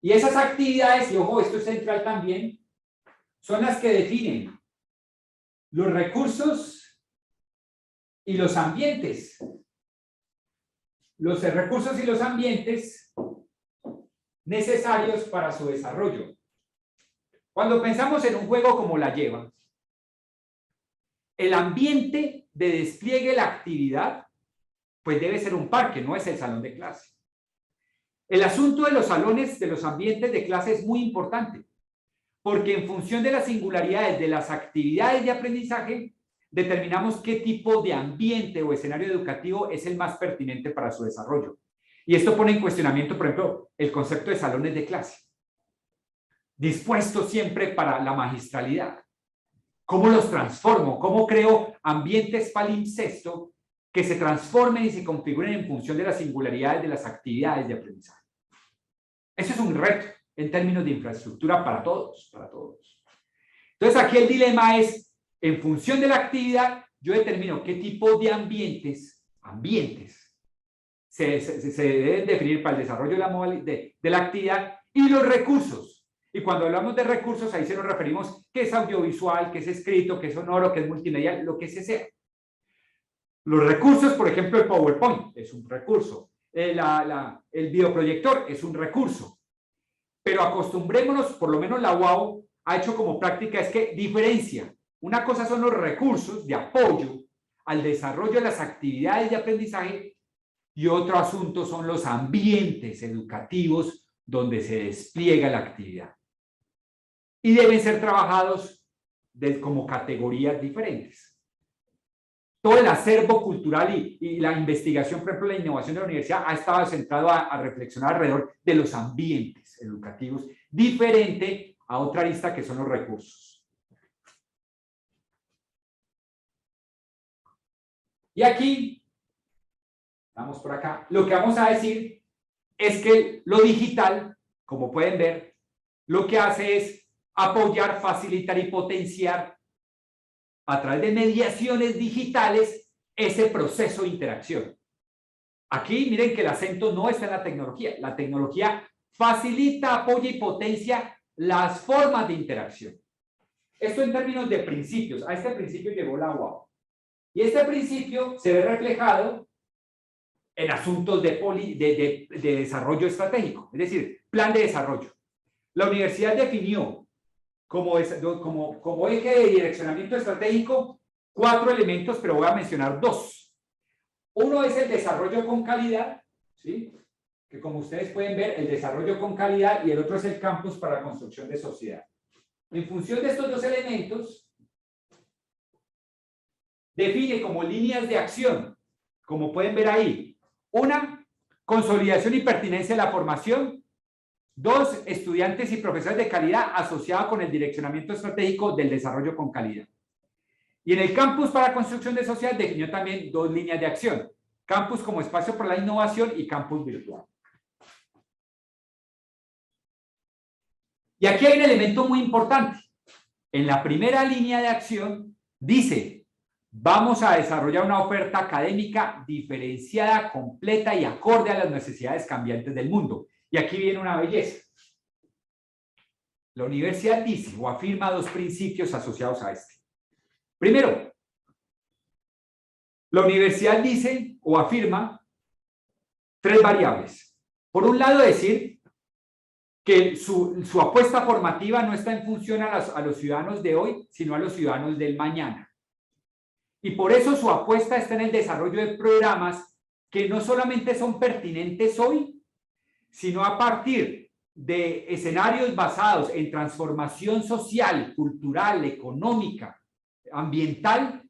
Y esas actividades, y ojo, esto es central también, son las que definen los recursos y los ambientes. Los recursos y los ambientes necesarios para su desarrollo. Cuando pensamos en un juego como la lleva, el ambiente de despliegue de la actividad, pues debe ser un parque, no es el salón de clase. El asunto de los salones, de los ambientes de clase es muy importante, porque en función de las singularidades de las actividades de aprendizaje, determinamos qué tipo de ambiente o escenario educativo es el más pertinente para su desarrollo. Y esto pone en cuestionamiento, por ejemplo, el concepto de salones de clase, dispuestos siempre para la magistralidad. ¿Cómo los transformo? ¿Cómo creo ambientes palimpsesto que se transformen y se configuren en función de las singularidades de las actividades de aprendizaje? Eso es un reto en términos de infraestructura para todos, Entonces, aquí el dilema es, en función de la actividad, yo determino qué tipo de ambientes se deben definir para el desarrollo de la actividad y los recursos. Y cuando hablamos de recursos, ahí se nos referimos que es audiovisual, que es escrito, que es sonoro, que es multimedia, lo que sea. Los recursos, por ejemplo, el PowerPoint es un recurso. El videoproyector es un recurso. Pero acostumbrémonos, por lo menos la UAU ha hecho como práctica, es que diferencia. Una cosa son los recursos de apoyo al desarrollo de las actividades de aprendizaje y otro asunto son los ambientes educativos donde se despliega la actividad. Y deben ser trabajados como categorías diferentes. Todo el acervo cultural y la investigación, por ejemplo, la innovación de la universidad ha estado centrado a reflexionar alrededor de los ambientes educativos, diferente a otra arista que son los recursos. Y aquí, vamos por acá, lo que vamos a decir es que lo digital, como pueden ver, lo que hace es apoyar, facilitar y potenciar a través de mediaciones digitales ese proceso de interacción. Aquí miren que el acento no está en la tecnología. La tecnología facilita, apoya y potencia las formas de interacción. Esto en términos de principios. A este principio llegó la UAB. Y este principio se ve reflejado en asuntos de desarrollo estratégico, es decir, plan de desarrollo. La universidad definió como eje de direccionamiento estratégico 4 elementos, pero voy a mencionar 2. Uno es el desarrollo con calidad, ¿sí? Que como ustedes pueden ver, el desarrollo con calidad, y el otro es el campus para la construcción de sociedad. En función de estos 2 elementos, define como líneas de acción, como pueden ver ahí, 1, consolidación y pertinencia de la formación. 2, estudiantes y profesores de calidad asociados con el direccionamiento estratégico del desarrollo con calidad. Y en el campus para construcción de sociedad definió también 2 líneas de acción. Campus como espacio para la innovación y campus virtual. Y aquí hay un elemento muy importante. En la primera línea de acción dice, vamos a desarrollar una oferta académica diferenciada, completa y acorde a las necesidades cambiantes del mundo. Y aquí viene una belleza. La universidad dice o afirma 2 principios asociados a este. Primero, la universidad dice o afirma 3 variables. Por un lado, decir que su apuesta formativa no está en función a los ciudadanos de hoy, sino a los ciudadanos del mañana. Y por eso su apuesta está en el desarrollo de programas que no solamente son pertinentes hoy, sino a partir de escenarios basados en transformación social, cultural, económica, ambiental.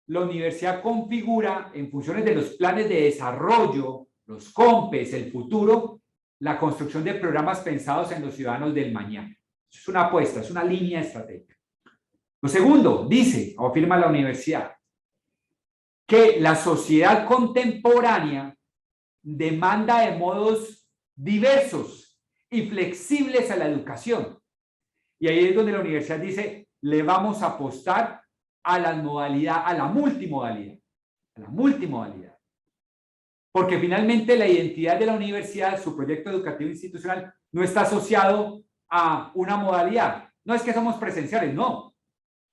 La universidad configura, en funciones de los planes de desarrollo, los COMPES, el futuro, la construcción de programas pensados en los ciudadanos del mañana. Es una apuesta, es una línea estratégica. Lo segundo, dice o afirma la universidad, que la sociedad contemporánea demanda de modos diversos y flexibles a la educación. Y ahí es donde la universidad dice, le vamos a apostar a la modalidad, a la multimodalidad. Porque finalmente la identidad de la universidad, su proyecto educativo institucional, no está asociado a una modalidad. No es que somos presenciales, no.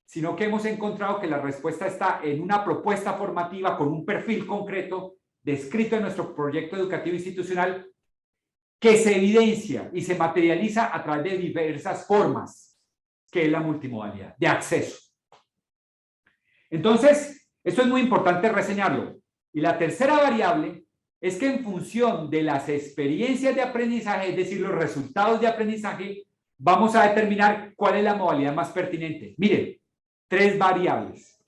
Sino que hemos encontrado que la respuesta está en una propuesta formativa con un perfil concreto descrito en nuestro proyecto educativo institucional que se evidencia y se materializa a través de diversas formas, que es la multimodalidad, de acceso. Entonces, esto es muy importante reseñarlo. Y la tercera variable es que en función de las experiencias de aprendizaje, es decir, los resultados de aprendizaje, vamos a determinar cuál es la modalidad más pertinente. Miren, 3 variables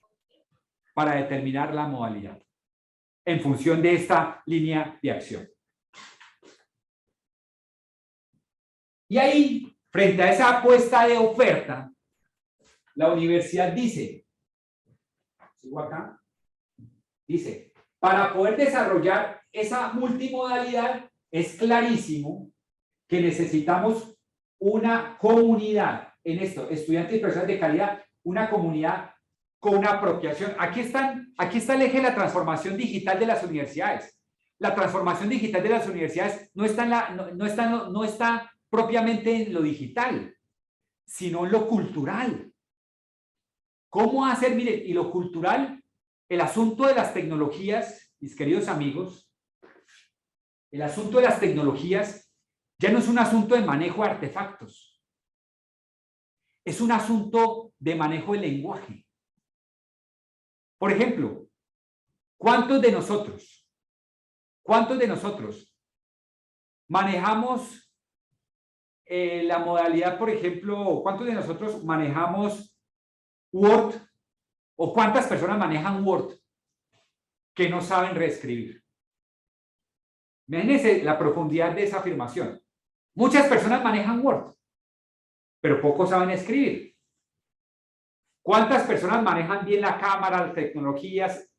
para determinar la modalidad en función de esta línea de acción. Y ahí, frente a esa apuesta de oferta, la universidad dice, sigo acá, dice, para poder desarrollar esa multimodalidad es clarísimo que necesitamos una comunidad en esto, estudiantes y profesores de calidad, una comunidad con una apropiación. Aquí está el eje de la transformación digital de las universidades. La transformación digital de las universidades no está propiamente en lo digital, sino en lo cultural. ¿Cómo hacer? Miren, y lo cultural, el asunto de las tecnologías, mis queridos amigos, el asunto de las tecnologías ya no es un asunto de manejo de artefactos. Es un asunto de manejo del lenguaje. Por ejemplo, ¿cuántos de nosotros manejamos la modalidad, por ejemplo, cuántos de nosotros manejamos Word, o cuántas personas manejan Word que no saben reescribir. Imagínense la profundidad de esa afirmación. Muchas personas manejan Word, pero pocos saben escribir. ¿Cuántas personas manejan bien la cámara, las tecnologías,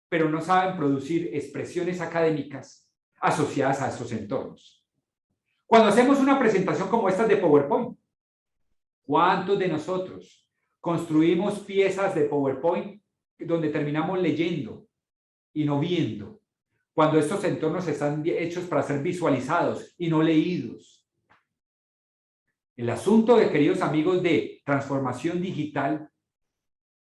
pero no saben producir expresiones académicas asociadas a esos entornos? Cuando hacemos una presentación como esta de PowerPoint, ¿cuántos de nosotros construimos piezas de PowerPoint donde terminamos leyendo y no viendo? Cuando estos entornos están hechos para ser visualizados y no leídos. El asunto, de queridos amigos, de transformación digital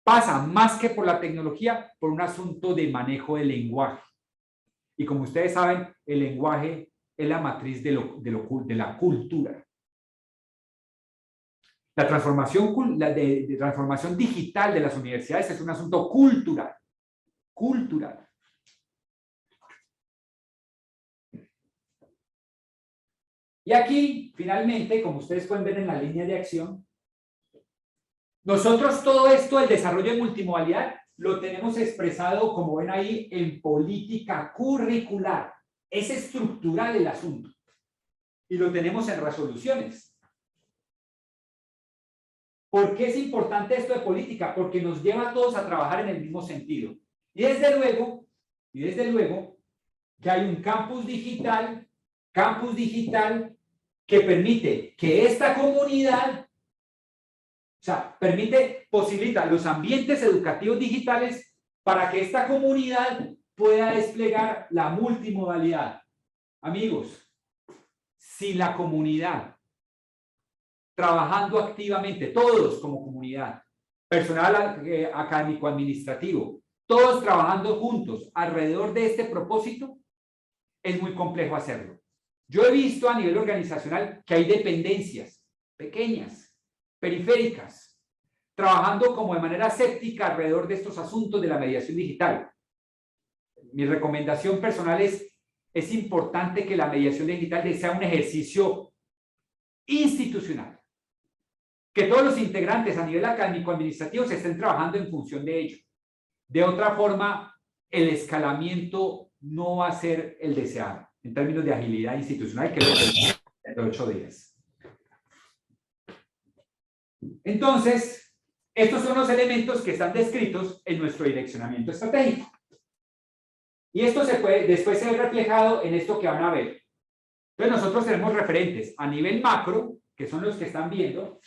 pasa más que por la tecnología, por un asunto de manejo del lenguaje. Y como ustedes saben, el lenguaje es la matriz de la cultura. La transformación, de transformación digital de las universidades es un asunto cultural. Cultural. Y aquí, finalmente, como ustedes pueden ver en la línea de acción, nosotros todo esto, el desarrollo de multimodalidad, lo tenemos expresado, como ven ahí, en política curricular. Es estructural el asunto. Y lo tenemos en resoluciones. ¿Por qué es importante esto de política? Porque nos lleva a todos a trabajar en el mismo sentido. Y desde luego que hay un campus digital que permite que esta comunidad, posibilita los ambientes educativos digitales para que esta comunidad pueda desplegar la multimodalidad. Amigos, si la comunidad, trabajando activamente, todos como comunidad, personal académico-administrativo, todos trabajando juntos alrededor de este propósito, es muy complejo hacerlo. Yo he visto a nivel organizacional que hay dependencias pequeñas, periféricas, trabajando como de manera escéptica alrededor de estos asuntos de la mediación digital. Mi recomendación personal es importante que la mediación digital sea un ejercicio institucional, que todos los integrantes a nivel académico-administrativo se estén trabajando en función de ello. De otra forma, el escalamiento no va a ser el deseado en términos de agilidad institucional, que es lo de 8 días. Entonces, estos son los elementos que están descritos en nuestro direccionamiento estratégico. Y esto después se ve reflejado en esto que van a ver. Entonces, nosotros tenemos referentes a nivel macro, que son los que están viendo,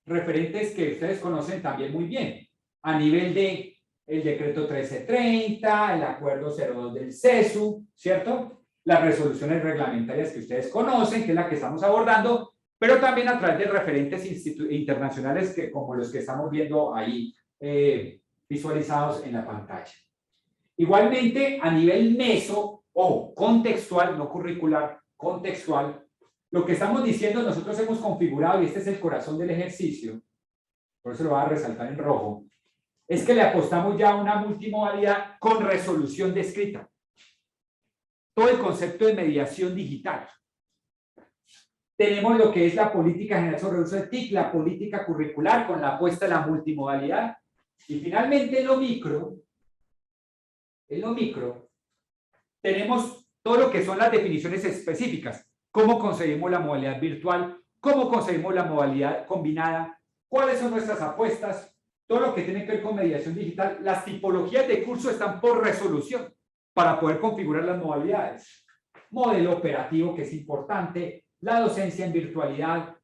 referentes que ustedes conocen también muy bien, a nivel de el decreto 1330, el acuerdo 02 del CESU, ¿cierto? Las resoluciones reglamentarias que ustedes conocen, que es la que estamos abordando, pero también a través de referentes internacionales como los que estamos viendo ahí visualizados en la pantalla. Igualmente, a nivel meso o contextual, no curricular, contextual, lo que estamos diciendo, nosotros hemos configurado, y este es el corazón del ejercicio, por eso lo voy a resaltar en rojo, es que le apostamos ya a una multimodalidad con resolución descrita. Todo el concepto de mediación digital. Tenemos lo que es la política general sobre el uso de TIC, la política curricular con la apuesta a la multimodalidad. Y finalmente en lo micro, tenemos todo lo que son las definiciones específicas. Cómo concebimos la modalidad virtual, cómo concebimos la modalidad combinada, cuáles son nuestras apuestas, todo lo que tiene que ver con mediación digital. Las tipologías de curso están por resolución para poder configurar las modalidades. Modelo operativo, que es importante, la docencia en virtualidad,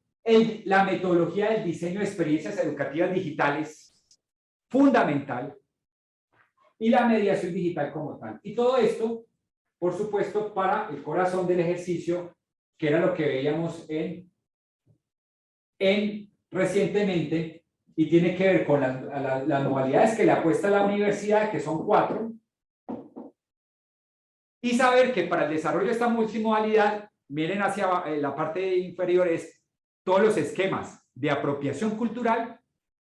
la metodología del diseño de experiencias educativas digitales, fundamental, y la mediación digital como tal. Y todo esto, por supuesto, para el corazón del ejercicio, que era lo que veíamos recientemente, y tiene que ver con las modalidades que le apuesta a la universidad, que son 4, y saber que para el desarrollo de esta multimodalidad, miren hacia la parte inferior, es todos los esquemas de apropiación cultural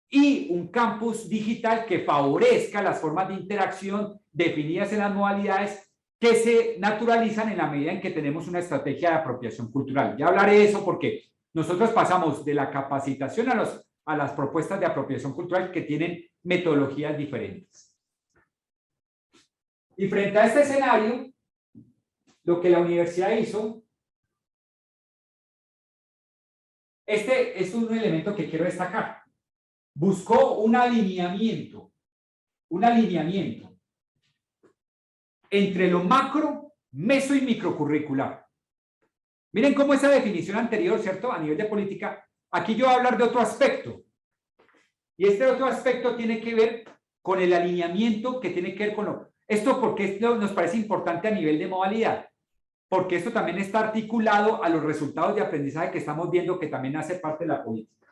y un campus digital que favorezca las formas de interacción definidas en las modalidades que se naturalizan en la medida en que tenemos una estrategia de apropiación cultural. Ya hablaré de eso porque nosotros pasamos de la capacitación a las propuestas de apropiación cultural que tienen metodologías diferentes. Y frente a este escenario, lo que la universidad hizo, este es un elemento que quiero destacar, buscó un alineamiento entre lo macro, meso y microcurricular. Miren cómo esa definición anterior, ¿cierto? A nivel de política, aquí yo voy a hablar de otro aspecto. Y este otro aspecto tiene que ver con el alineamiento que tiene que ver con lo... Esto porque esto nos parece importante a nivel de modalidad, porque esto también está articulado a los resultados de aprendizaje que estamos viendo que también hace parte de la política.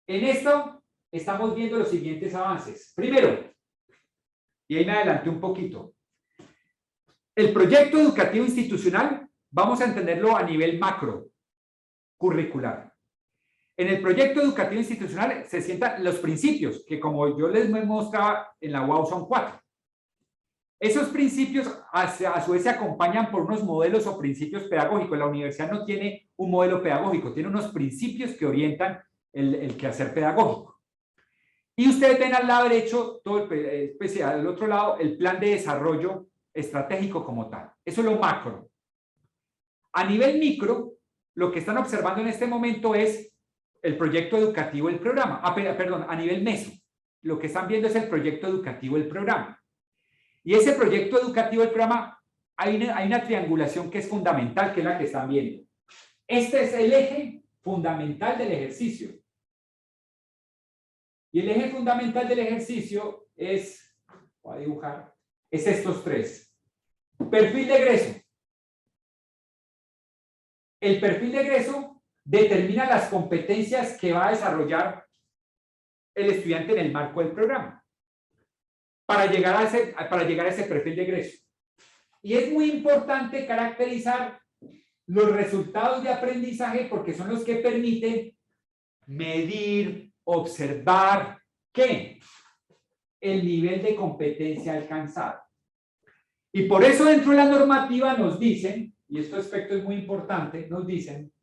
En esto estamos viendo los siguientes avances. Primero, y ahí me adelanté un poquito, el proyecto educativo institucional, vamos a entenderlo a nivel macro, curricular. En el proyecto educativo institucional se sientan los principios, que como yo les mostraba en la UAU son 4. Esos principios a su vez se acompañan por unos modelos o principios pedagógicos. La universidad no tiene un modelo pedagógico, tiene unos principios que orientan el quehacer pedagógico. Y ustedes ven al lado derecho, todo especial, al otro lado, el plan de desarrollo estratégico como tal. Eso es lo macro. A nivel micro, lo que están observando en este momento es el proyecto educativo del programa. Perdón, a nivel meso, lo que están viendo es el proyecto educativo del programa. Y ese proyecto educativo del programa, hay una triangulación que es fundamental, que es la que están viendo. Este es el eje fundamental del ejercicio. Y el eje fundamental del ejercicio es, voy a dibujar, es estos 3. Perfil de egreso. El perfil de egreso determina las competencias que va a desarrollar el estudiante en el marco del programa para llegar a ese perfil de egreso. Y es muy importante caracterizar los resultados de aprendizaje porque son los que permiten medir, observar, ¿qué? El nivel de competencia alcanzado. Y por eso dentro de la normativa nos dicen, y este aspecto es muy importante, nos dicen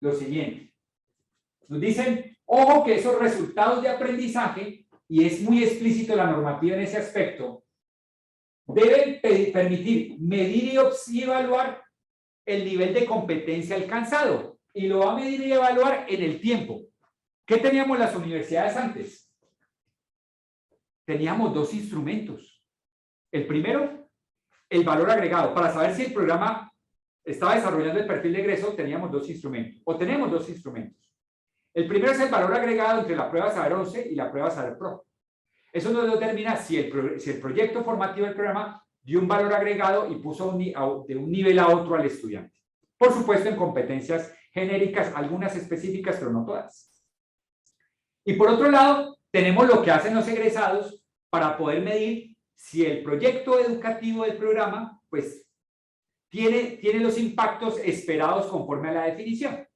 lo siguiente. Nos dicen, ojo que esos resultados de aprendizaje, y es muy explícito la normativa en ese aspecto, deben permitir medir y evaluar el nivel de competencia alcanzado. Y lo va a medir y evaluar en el tiempo. ¿Qué teníamos las universidades antes? Teníamos 2 instrumentos. El primero, el valor agregado. Para saber si el programa estaba desarrollando el perfil de egreso, teníamos 2 instrumentos. O tenemos 2 instrumentos. El primero es el valor agregado entre la prueba Saber 11 y la prueba Saber Pro. Eso nos determina si el proyecto formativo del programa dio un valor agregado y puso de un nivel a otro al estudiante. Por supuesto, en competencias genéricas, algunas específicas, pero no todas. Y por otro lado, tenemos lo que hacen los egresados para poder medir si el proyecto educativo del programa, pues, tiene los impactos esperados conforme a la definición.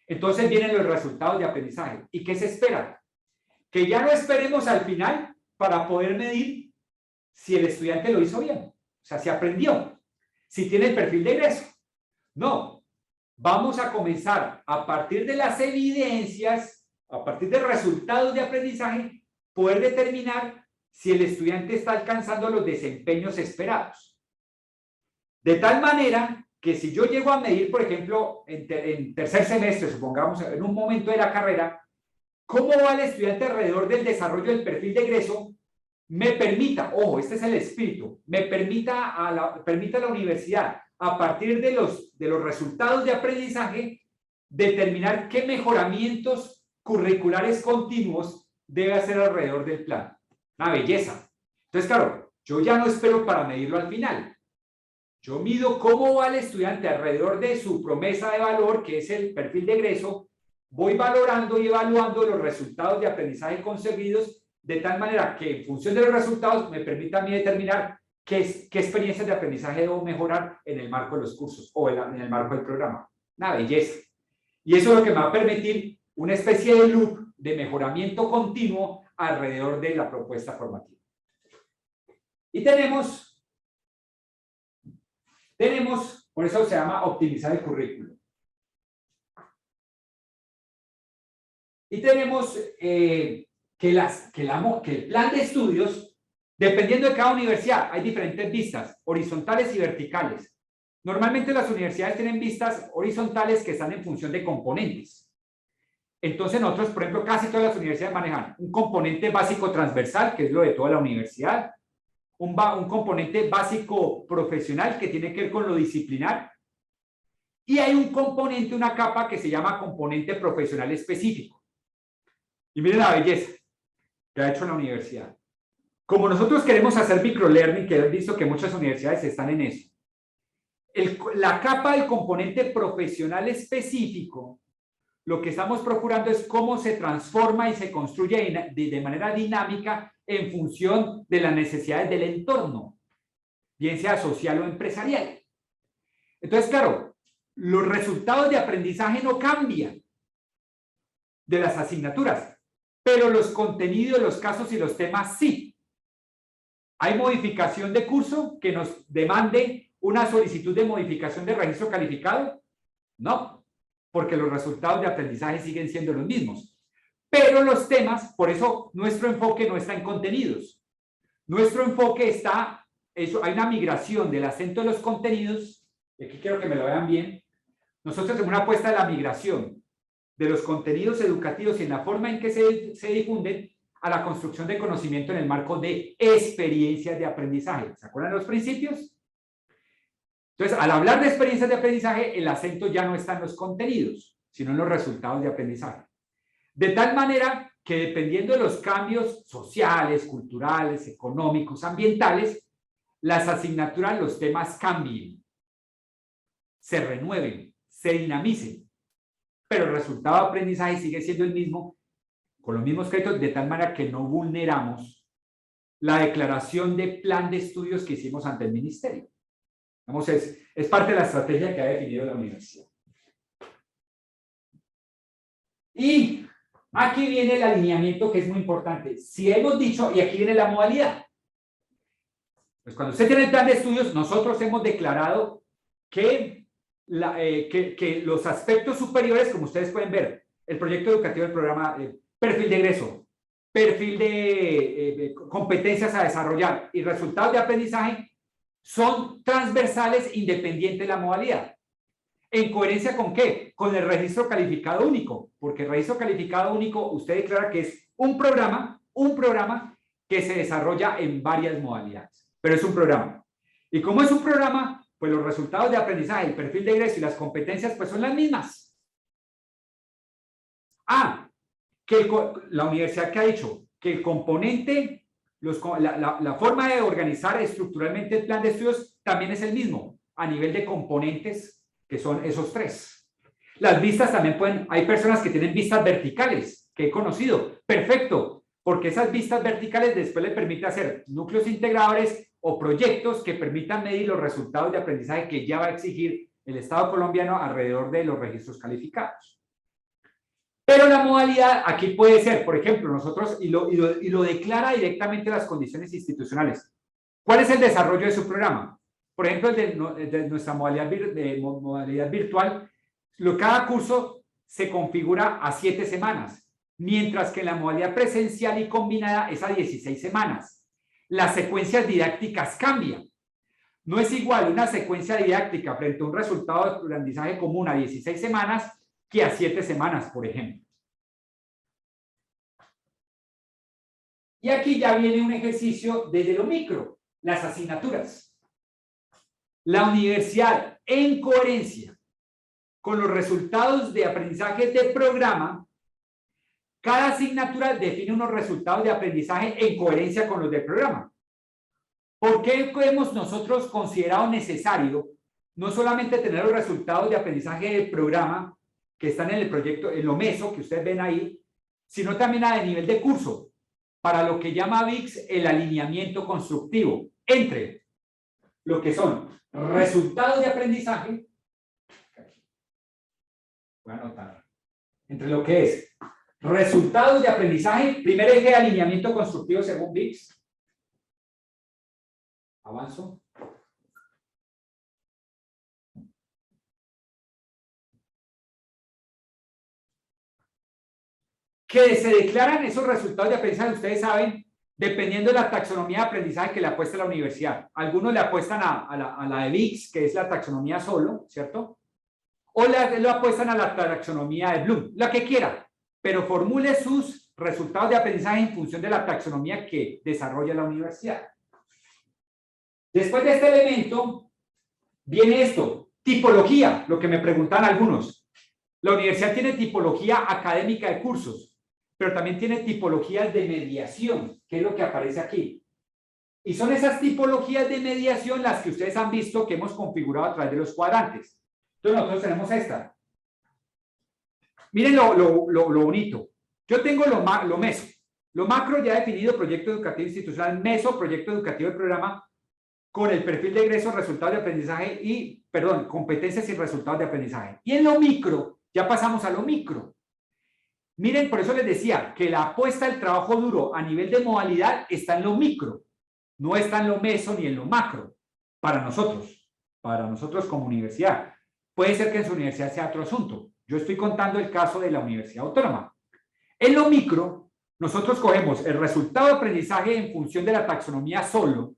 Entonces vienen los resultados de aprendizaje. ¿Y qué se espera? Que ya no esperemos al final para poder medir si el estudiante lo hizo bien. O sea, si aprendió, si tiene el perfil de egreso. No, vamos a comenzar a partir de las evidencias, a partir de resultados de aprendizaje, poder determinar si el estudiante está alcanzando los desempeños esperados. De tal manera que si yo llego a medir, por ejemplo, en tercer semestre, supongamos, en un momento de la carrera, cómo va el estudiante alrededor del desarrollo del perfil de egreso, me permita, ojo, este es el espíritu, me permita a la universidad, a partir de los resultados de aprendizaje, determinar qué mejoramientos curriculares continuos debe hacer alrededor del plan. Una belleza. Entonces, claro, yo ya no espero para medirlo al final. Yo mido cómo va el estudiante alrededor de su promesa de valor, que es el perfil de egreso, voy valorando y evaluando los resultados de aprendizaje conseguidos, de tal manera que en función de los resultados me permita a mí determinar qué experiencias de aprendizaje debo mejorar en el marco de los cursos o en el marco del programa. Una belleza. Y eso es lo que me va a permitir una especie de loop de mejoramiento continuo alrededor de la propuesta formativa. Y tenemos, por eso se llama optimizar el currículo. Y tenemos que el plan de estudios, dependiendo de cada universidad, hay diferentes vistas, horizontales y verticales. Normalmente las universidades tienen vistas horizontales que están en función de componentes. Entonces nosotros, por ejemplo, casi todas las universidades manejan un componente básico transversal, que es lo de toda la universidad, un componente básico profesional, que tiene que ver con lo disciplinar, y hay un componente, una capa que se llama componente profesional específico. Y miren la belleza que ha hecho la universidad. Como nosotros queremos hacer microlearning, que he visto que muchas universidades están en eso, la capa del componente profesional específico, lo que estamos procurando es cómo se transforma y se construye de manera dinámica en función de las necesidades del entorno, bien sea social o empresarial. Entonces, claro, los resultados de aprendizaje no cambian de las asignaturas, pero los contenidos, los casos y los temas sí. ¿Hay modificación de curso que nos demande una solicitud de modificación de registro calificado? No, porque los resultados de aprendizaje siguen siendo los mismos. Pero los temas, por eso nuestro enfoque no está en contenidos. Nuestro enfoque está, hay una migración del acento de los contenidos, y aquí quiero que me lo vean bien. Nosotros tenemos una apuesta de la migración de los contenidos educativos y en la forma en que se difunden a la construcción de conocimiento en el marco de experiencias de aprendizaje. ¿Se acuerdan de los principios? Entonces, al hablar de experiencias de aprendizaje, el acento ya no está en los contenidos, sino en los resultados de aprendizaje. De tal manera que dependiendo de los cambios sociales, culturales, económicos, ambientales, las asignaturas, los temas cambien, se renueven, se dinamicen, pero el resultado de aprendizaje sigue siendo el mismo, con los mismos créditos, de tal manera que no vulneramos la declaración de plan de estudios que hicimos ante el ministerio. Vamos, es parte de la estrategia que ha definido la universidad. Y aquí viene el alineamiento, que es muy importante. Si hemos dicho, y aquí viene la modalidad. Pues cuando usted tiene el plan de estudios, nosotros hemos declarado que los aspectos superiores, como ustedes pueden ver, el proyecto educativo del programa, perfil de egreso, perfil de competencias a desarrollar y resultados de aprendizaje, son transversales independiente de la modalidad. ¿En coherencia con qué? Con el registro calificado único, porque el registro calificado único usted declara que es un programa que se desarrolla en varias modalidades, pero es un programa. Y como es un programa, pues los resultados de aprendizaje, el perfil de egreso y las competencias pues son las mismas. Que la universidad que ha dicho que el componente, la forma de organizar estructuralmente el plan de estudios también es el mismo, a nivel de componentes, que son esos tres. Las vistas también hay personas que tienen vistas verticales, que he conocido, perfecto, porque esas vistas verticales después le permite hacer núcleos integradores o proyectos que permitan medir los resultados de aprendizaje que ya va a exigir el Estado colombiano alrededor de los registros calificados. Pero la modalidad aquí puede ser, por ejemplo, nosotros, y lo declara directamente las condiciones institucionales. ¿Cuál es el desarrollo de su programa? Por ejemplo, el de nuestra modalidad virtual, cada curso se configura a 7 semanas, mientras que en la modalidad presencial y combinada es a 16 semanas. Las secuencias didácticas cambian. No es igual una secuencia didáctica frente a un resultado de aprendizaje común a 16 semanas que a 7 semanas, por ejemplo. Y aquí ya viene un ejercicio desde lo micro, las asignaturas. La universidad, en coherencia con los resultados de aprendizaje del programa, cada asignatura define unos resultados de aprendizaje en coherencia con los del programa. ¿Por qué hemos nosotros considerado necesario no solamente tener los resultados de aprendizaje del programa que están en el proyecto, en lo meso que ustedes ven ahí, sino también a nivel de curso, para lo que llama VIX el alineamiento constructivo entre lo que son resultados de aprendizaje, voy a anotar, entre lo que es resultados de aprendizaje, primer eje de alineamiento constructivo según VIX, avanzo, que se declaran esos resultados de aprendizaje, ustedes saben, dependiendo de la taxonomía de aprendizaje que le apuesta la universidad. Algunos le apuestan a la de VIX, que es la taxonomía solo, ¿cierto? O lo apuestan a la taxonomía de Bloom, la que quiera, pero formule sus resultados de aprendizaje en función de la taxonomía que desarrolla la universidad. Después de este elemento, viene esto, tipología, lo que me preguntan algunos. La universidad tiene tipología académica de cursos, pero también tiene tipologías de mediación, que es lo que aparece aquí. Y son esas tipologías de mediación las que ustedes han visto que hemos configurado a través de los cuadrantes. Entonces nosotros tenemos esta. Miren lo bonito. Yo tengo lo meso. Lo macro ya definido, proyecto educativo institucional, meso, proyecto educativo de programa, con el perfil de egreso, resultados de aprendizaje y, perdón, competencias y resultados de aprendizaje. Y en lo micro, ya pasamos a lo micro. Miren, por eso les decía que la apuesta del trabajo duro a nivel de modalidad está en lo micro, no está en lo meso ni en lo macro, para nosotros como universidad. Puede ser que en su universidad sea otro asunto. Yo estoy contando el caso de la Universidad Autónoma. En lo micro, nosotros cogemos el resultado de aprendizaje en función de la taxonomía solo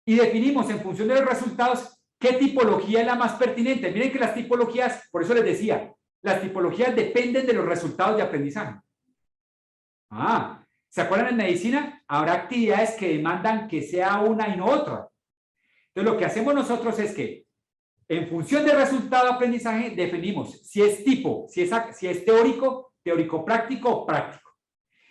y definimos en función de los resultados qué tipología es la más pertinente. Miren que las tipologías, por eso les decía, las tipologías dependen de los resultados de aprendizaje. ¿Se acuerdan en medicina? Habrá actividades que demandan que sea una y no otra. Entonces, lo que hacemos nosotros es que, en función del resultado de aprendizaje, definimos si es tipo, si es teórico, teórico-práctico o práctico.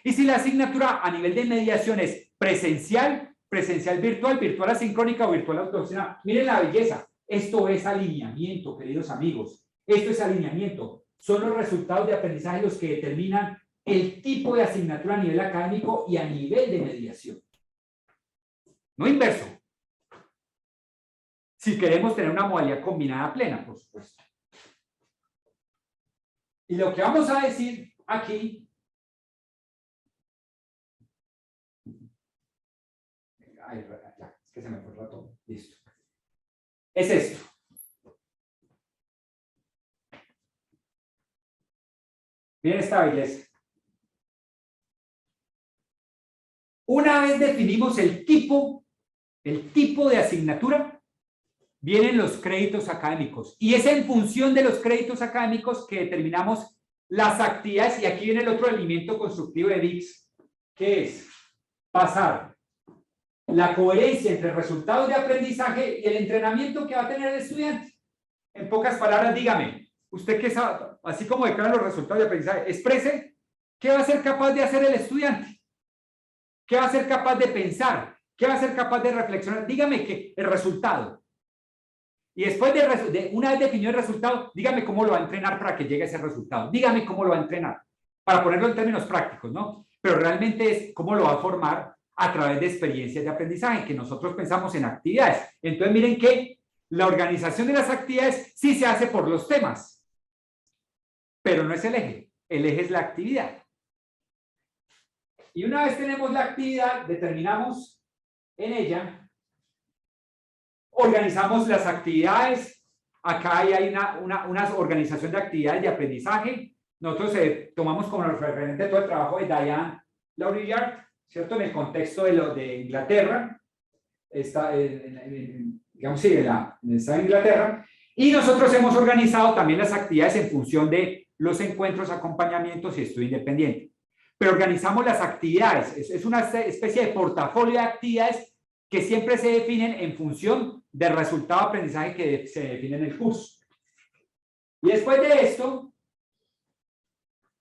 Y si la asignatura a nivel de mediación es presencial, presencial virtual, virtual asincrónica o virtual autogestionada. Miren la belleza. Esto es alineamiento, queridos amigos. Esto es alineamiento. Son los resultados de aprendizaje los que determinan el tipo de asignatura a nivel académico y a nivel de mediación. No inverso. Si queremos tener una modalidad combinada plena, por supuesto. Y lo que vamos a decir aquí... Ay, ya, es que se me fue el ratón. Listo. Es esto. Miren esta belleza. Una vez definimos el tipo de asignatura, vienen los créditos académicos. Y es en función de los créditos académicos que determinamos las actividades. Y aquí viene el otro elemento constructivo de VIX, que es pasar la coherencia entre resultados de aprendizaje y el entrenamiento que va a tener el estudiante. En pocas palabras, dígame, usted que sabe, así como declara los resultados de aprendizaje, exprese qué va a ser capaz de hacer el estudiante. ¿Qué va a ser capaz de pensar? ¿Qué va a ser capaz de reflexionar? Dígame que el resultado. Y después una vez definido el resultado, dígame cómo lo va a entrenar para que llegue a ese resultado. Dígame cómo lo va a entrenar. Para ponerlo en términos prácticos, ¿no? Pero realmente es cómo lo va a formar a través de experiencias de aprendizaje, que nosotros pensamos en actividades. Entonces, miren que la organización de las actividades sí se hace por los temas, pero no es el eje. El eje es la actividad. Y una vez tenemos la actividad, determinamos en ella, organizamos las actividades. Acá hay una organización de actividades de aprendizaje. Nosotros tomamos como referente todo el trabajo de Diane Laurillard, ¿cierto? En el contexto de Inglaterra. Está, digamos, sí, está en Inglaterra. Y nosotros hemos organizado también las actividades en función de los encuentros, acompañamientos y estudio independiente. Pero organizamos las actividades, es una especie de portafolio de actividades que siempre se definen en función del resultado de aprendizaje que se define en el curso. Y después de esto,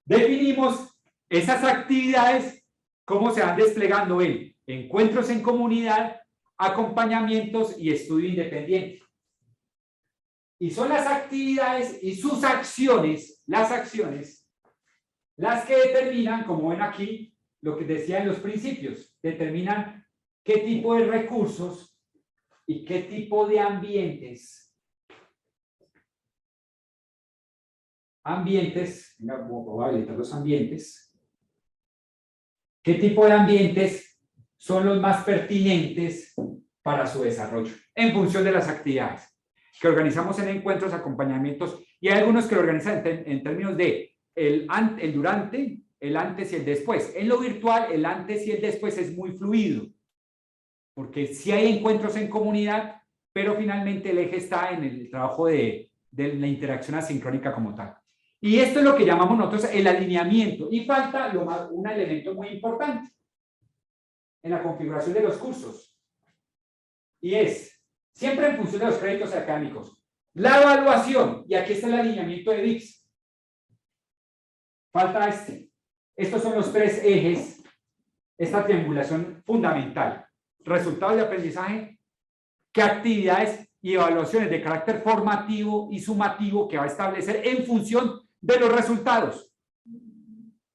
definimos esas actividades, cómo se van desplegando en encuentros en comunidad, acompañamientos y estudio independiente. Y son las actividades y sus acciones, las que determinan, como ven aquí, lo que decía en los principios, determinan qué tipo de recursos y qué tipo de ambientes, voy a habilitar los ambientes, qué tipo de ambientes son los más pertinentes para su desarrollo, en función de las actividades que organizamos en encuentros, acompañamientos, y hay algunos que lo organizan en términos de el durante, el antes y el después. En lo virtual, el antes y el después es muy fluido, porque sí hay encuentros en comunidad, pero finalmente el eje está en el trabajo de la interacción asincrónica como tal. Y esto es lo que llamamos nosotros el alineamiento. Y falta un elemento muy importante en la configuración de los cursos. Y es, siempre en función de los créditos académicos, la evaluación, y aquí está el alineamiento de VIX. Falta este. Estos son los tres ejes, esta triangulación fundamental. Resultados de aprendizaje, qué actividades y evaluaciones de carácter formativo y sumativo que va a establecer en función de los resultados.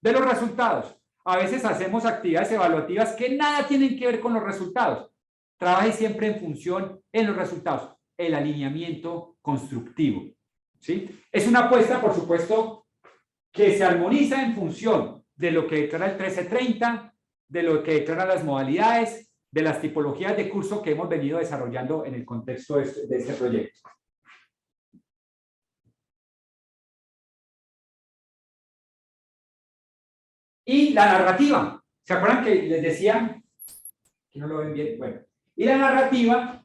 De los resultados. A veces hacemos actividades evaluativas que nada tienen que ver con los resultados. Trabaje siempre en función en los resultados. El alineamiento constructivo. ¿Sí? Es una apuesta, por supuesto, que se armoniza en función de lo que declara el 1330, de lo que declaran las modalidades, de las tipologías de curso que hemos venido desarrollando en el contexto de este proyecto. Y la narrativa. ¿Se acuerdan que les decía? Que no lo ven bien. Bueno. Y la narrativa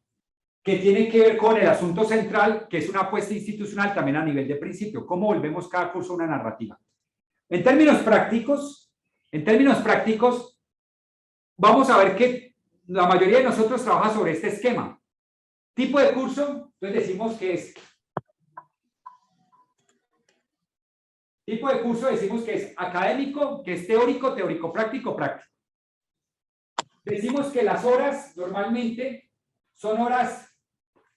que tiene que ver con el asunto central, que es una apuesta institucional también a nivel de principio. ¿Cómo volvemos cada curso a una narrativa? En términos prácticos, vamos a ver que la mayoría de nosotros trabaja sobre este esquema. Tipo de curso, entonces decimos que es... Tipo de curso decimos que es académico, que es teórico, teórico-práctico, práctico. Decimos que las horas normalmente son horas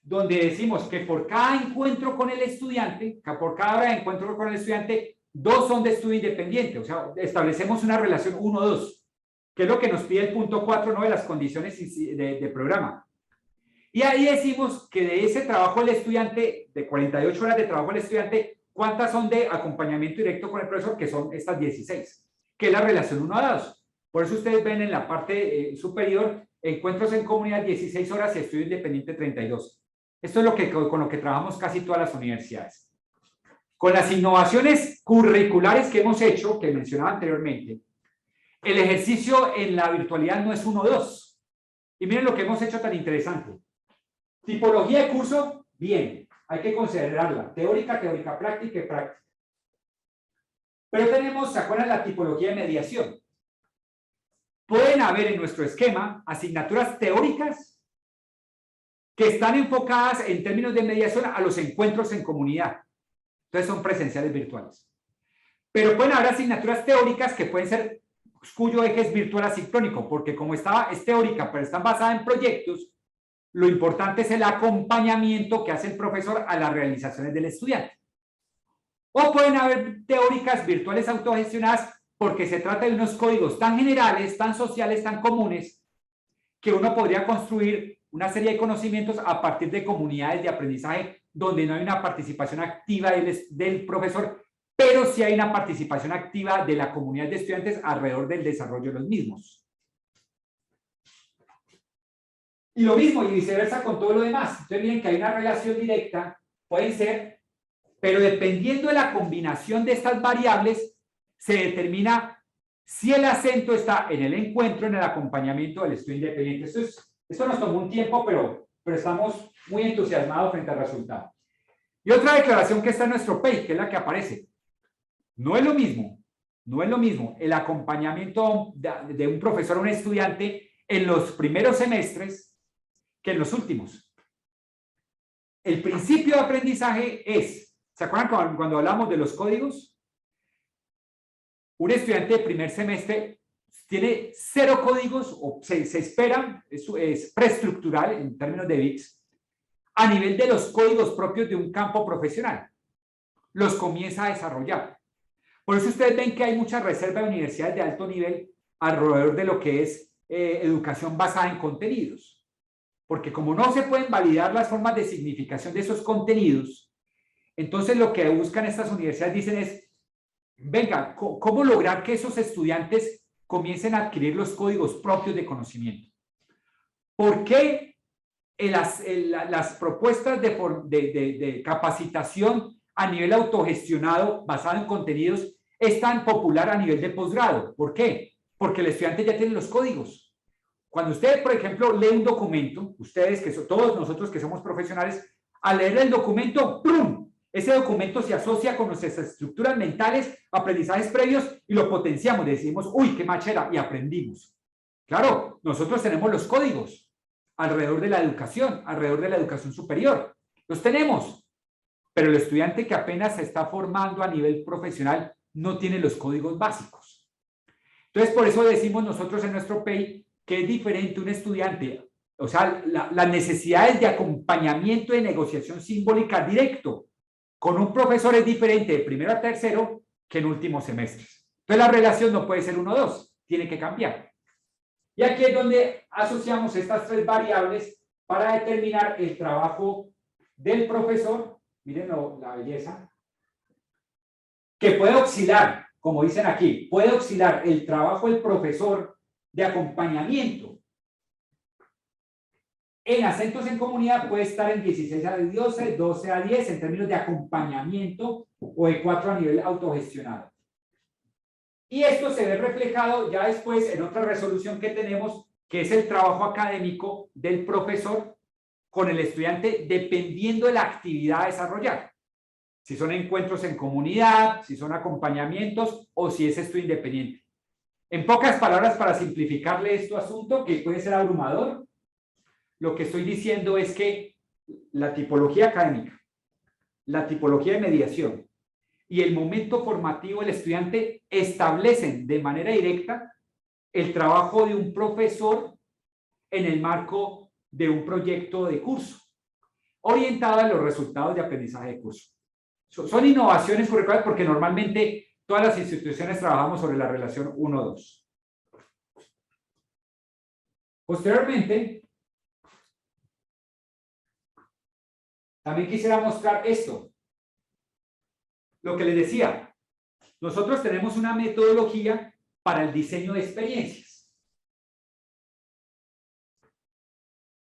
donde decimos que por cada encuentro con el estudiante, que por cada hora de encuentro con el estudiante, 2 son de estudio independiente, o sea, establecemos una relación 1-2, que es lo que nos pide el punto 4, ¿no?, de las condiciones de programa. Y ahí decimos que de ese trabajo del estudiante, de 48 horas de trabajo del estudiante, ¿cuántas son de acompañamiento directo con el profesor? Que son estas 16, que es la relación 1-2. Por eso ustedes ven en la parte superior, encuentros en comunidad 16 horas y estudio independiente 32. Esto es con lo que trabajamos casi todas las universidades. Con las innovaciones curriculares que hemos hecho, que mencionaba anteriormente, el ejercicio en la virtualidad no es 1-2. Y miren lo que hemos hecho tan interesante. Tipología de curso, bien, hay que considerarla. Teórica, teórica, práctica y práctica. Pero tenemos, ¿se acuerdan la tipología de mediación? Pueden haber en nuestro esquema asignaturas teóricas que están enfocadas en términos de mediación a los encuentros en comunidad. Entonces son presenciales virtuales. Pero pueden haber asignaturas teóricas que pueden ser, cuyo eje es virtual asincrónico, porque como es teórica, pero están basadas en proyectos, lo importante es el acompañamiento que hace el profesor a las realizaciones del estudiante. O pueden haber teóricas virtuales autogestionadas porque se trata de unos códigos tan generales, tan sociales, tan comunes, que uno podría construir una serie de conocimientos a partir de comunidades de aprendizaje donde no hay una participación activa del profesor, pero sí hay una participación activa de la comunidad de estudiantes alrededor del desarrollo de los mismos. Y lo mismo y viceversa con todo lo demás. Entonces miren que hay una relación directa, pueden ser, pero dependiendo de la combinación de estas variables, se determina si el acento está en el encuentro, en el acompañamiento del estudio independiente. Esto nos tomó un tiempo, pero estamos muy entusiasmados frente al resultado. Y otra declaración que está en nuestro PEI, que es la que aparece. No es lo mismo el acompañamiento de un profesor a un estudiante en los primeros semestres que en los últimos. El principio de aprendizaje es, ¿se acuerdan cuando hablamos de los códigos? Un estudiante de primer semestre tiene 0 códigos, o se espera, es preestructural en términos de bits, a nivel de los códigos propios de un campo profesional. Los comienza a desarrollar. Por eso ustedes ven que hay mucha reserva de universidades de alto nivel alrededor de lo que es educación basada en contenidos. Porque como no se pueden validar las formas de significación de esos contenidos, entonces lo que buscan estas universidades dicen es, venga, ¿cómo lograr que esos estudiantes comiencen a adquirir los códigos propios de conocimiento? ¿Por qué las propuestas de capacitación a nivel autogestionado basado en contenidos es tan popular a nivel de posgrado. ¿Por qué? Porque el estudiante ya tiene los códigos. Cuando usted, por ejemplo, lee un documento, ustedes, que son todos nosotros que somos profesionales, al leer el documento, ¡prum!, ese documento se asocia con nuestras estructuras mentales, aprendizajes previos y lo potenciamos. Decimos, uy, qué machera, y aprendimos. Claro, nosotros tenemos los códigos alrededor de la educación superior. Los tenemos, pero el estudiante que apenas se está formando a nivel profesional no tiene los códigos básicos. Entonces, por eso decimos nosotros en nuestro PEI que es diferente un estudiante, o sea, las necesidades de acompañamiento de negociación simbólica directo con un profesor es diferente de primero a tercero que en últimos semestres. Entonces, la relación no puede ser 1-2, tiene que cambiar. Y aquí es donde asociamos estas tres variables para determinar el trabajo del profesor. Miren la belleza. Que puede oscilar, como dicen aquí, puede oscilar el trabajo del profesor de acompañamiento. En acentos en comunidad puede estar en 16 a 12, 12 a 10 en términos de acompañamiento o de 4 a nivel autogestionado. Y esto se ve reflejado ya después en otra resolución que tenemos, que es el trabajo académico del profesor con el estudiante dependiendo de la actividad a desarrollar. Si son encuentros en comunidad, si son acompañamientos o si es esto independiente. En pocas palabras, para simplificarle este asunto, que puede ser abrumador, lo que estoy diciendo es que la tipología académica, la tipología de mediación y el momento formativo del estudiante establecen de manera directa el trabajo de un profesor en el marco de un proyecto de curso, orientado a los resultados de aprendizaje de curso. Son innovaciones curriculares porque normalmente todas las instituciones trabajamos sobre la relación 1-2. Posteriormente, también quisiera mostrar esto. Lo que les decía, nosotros tenemos una metodología para el diseño de experiencias.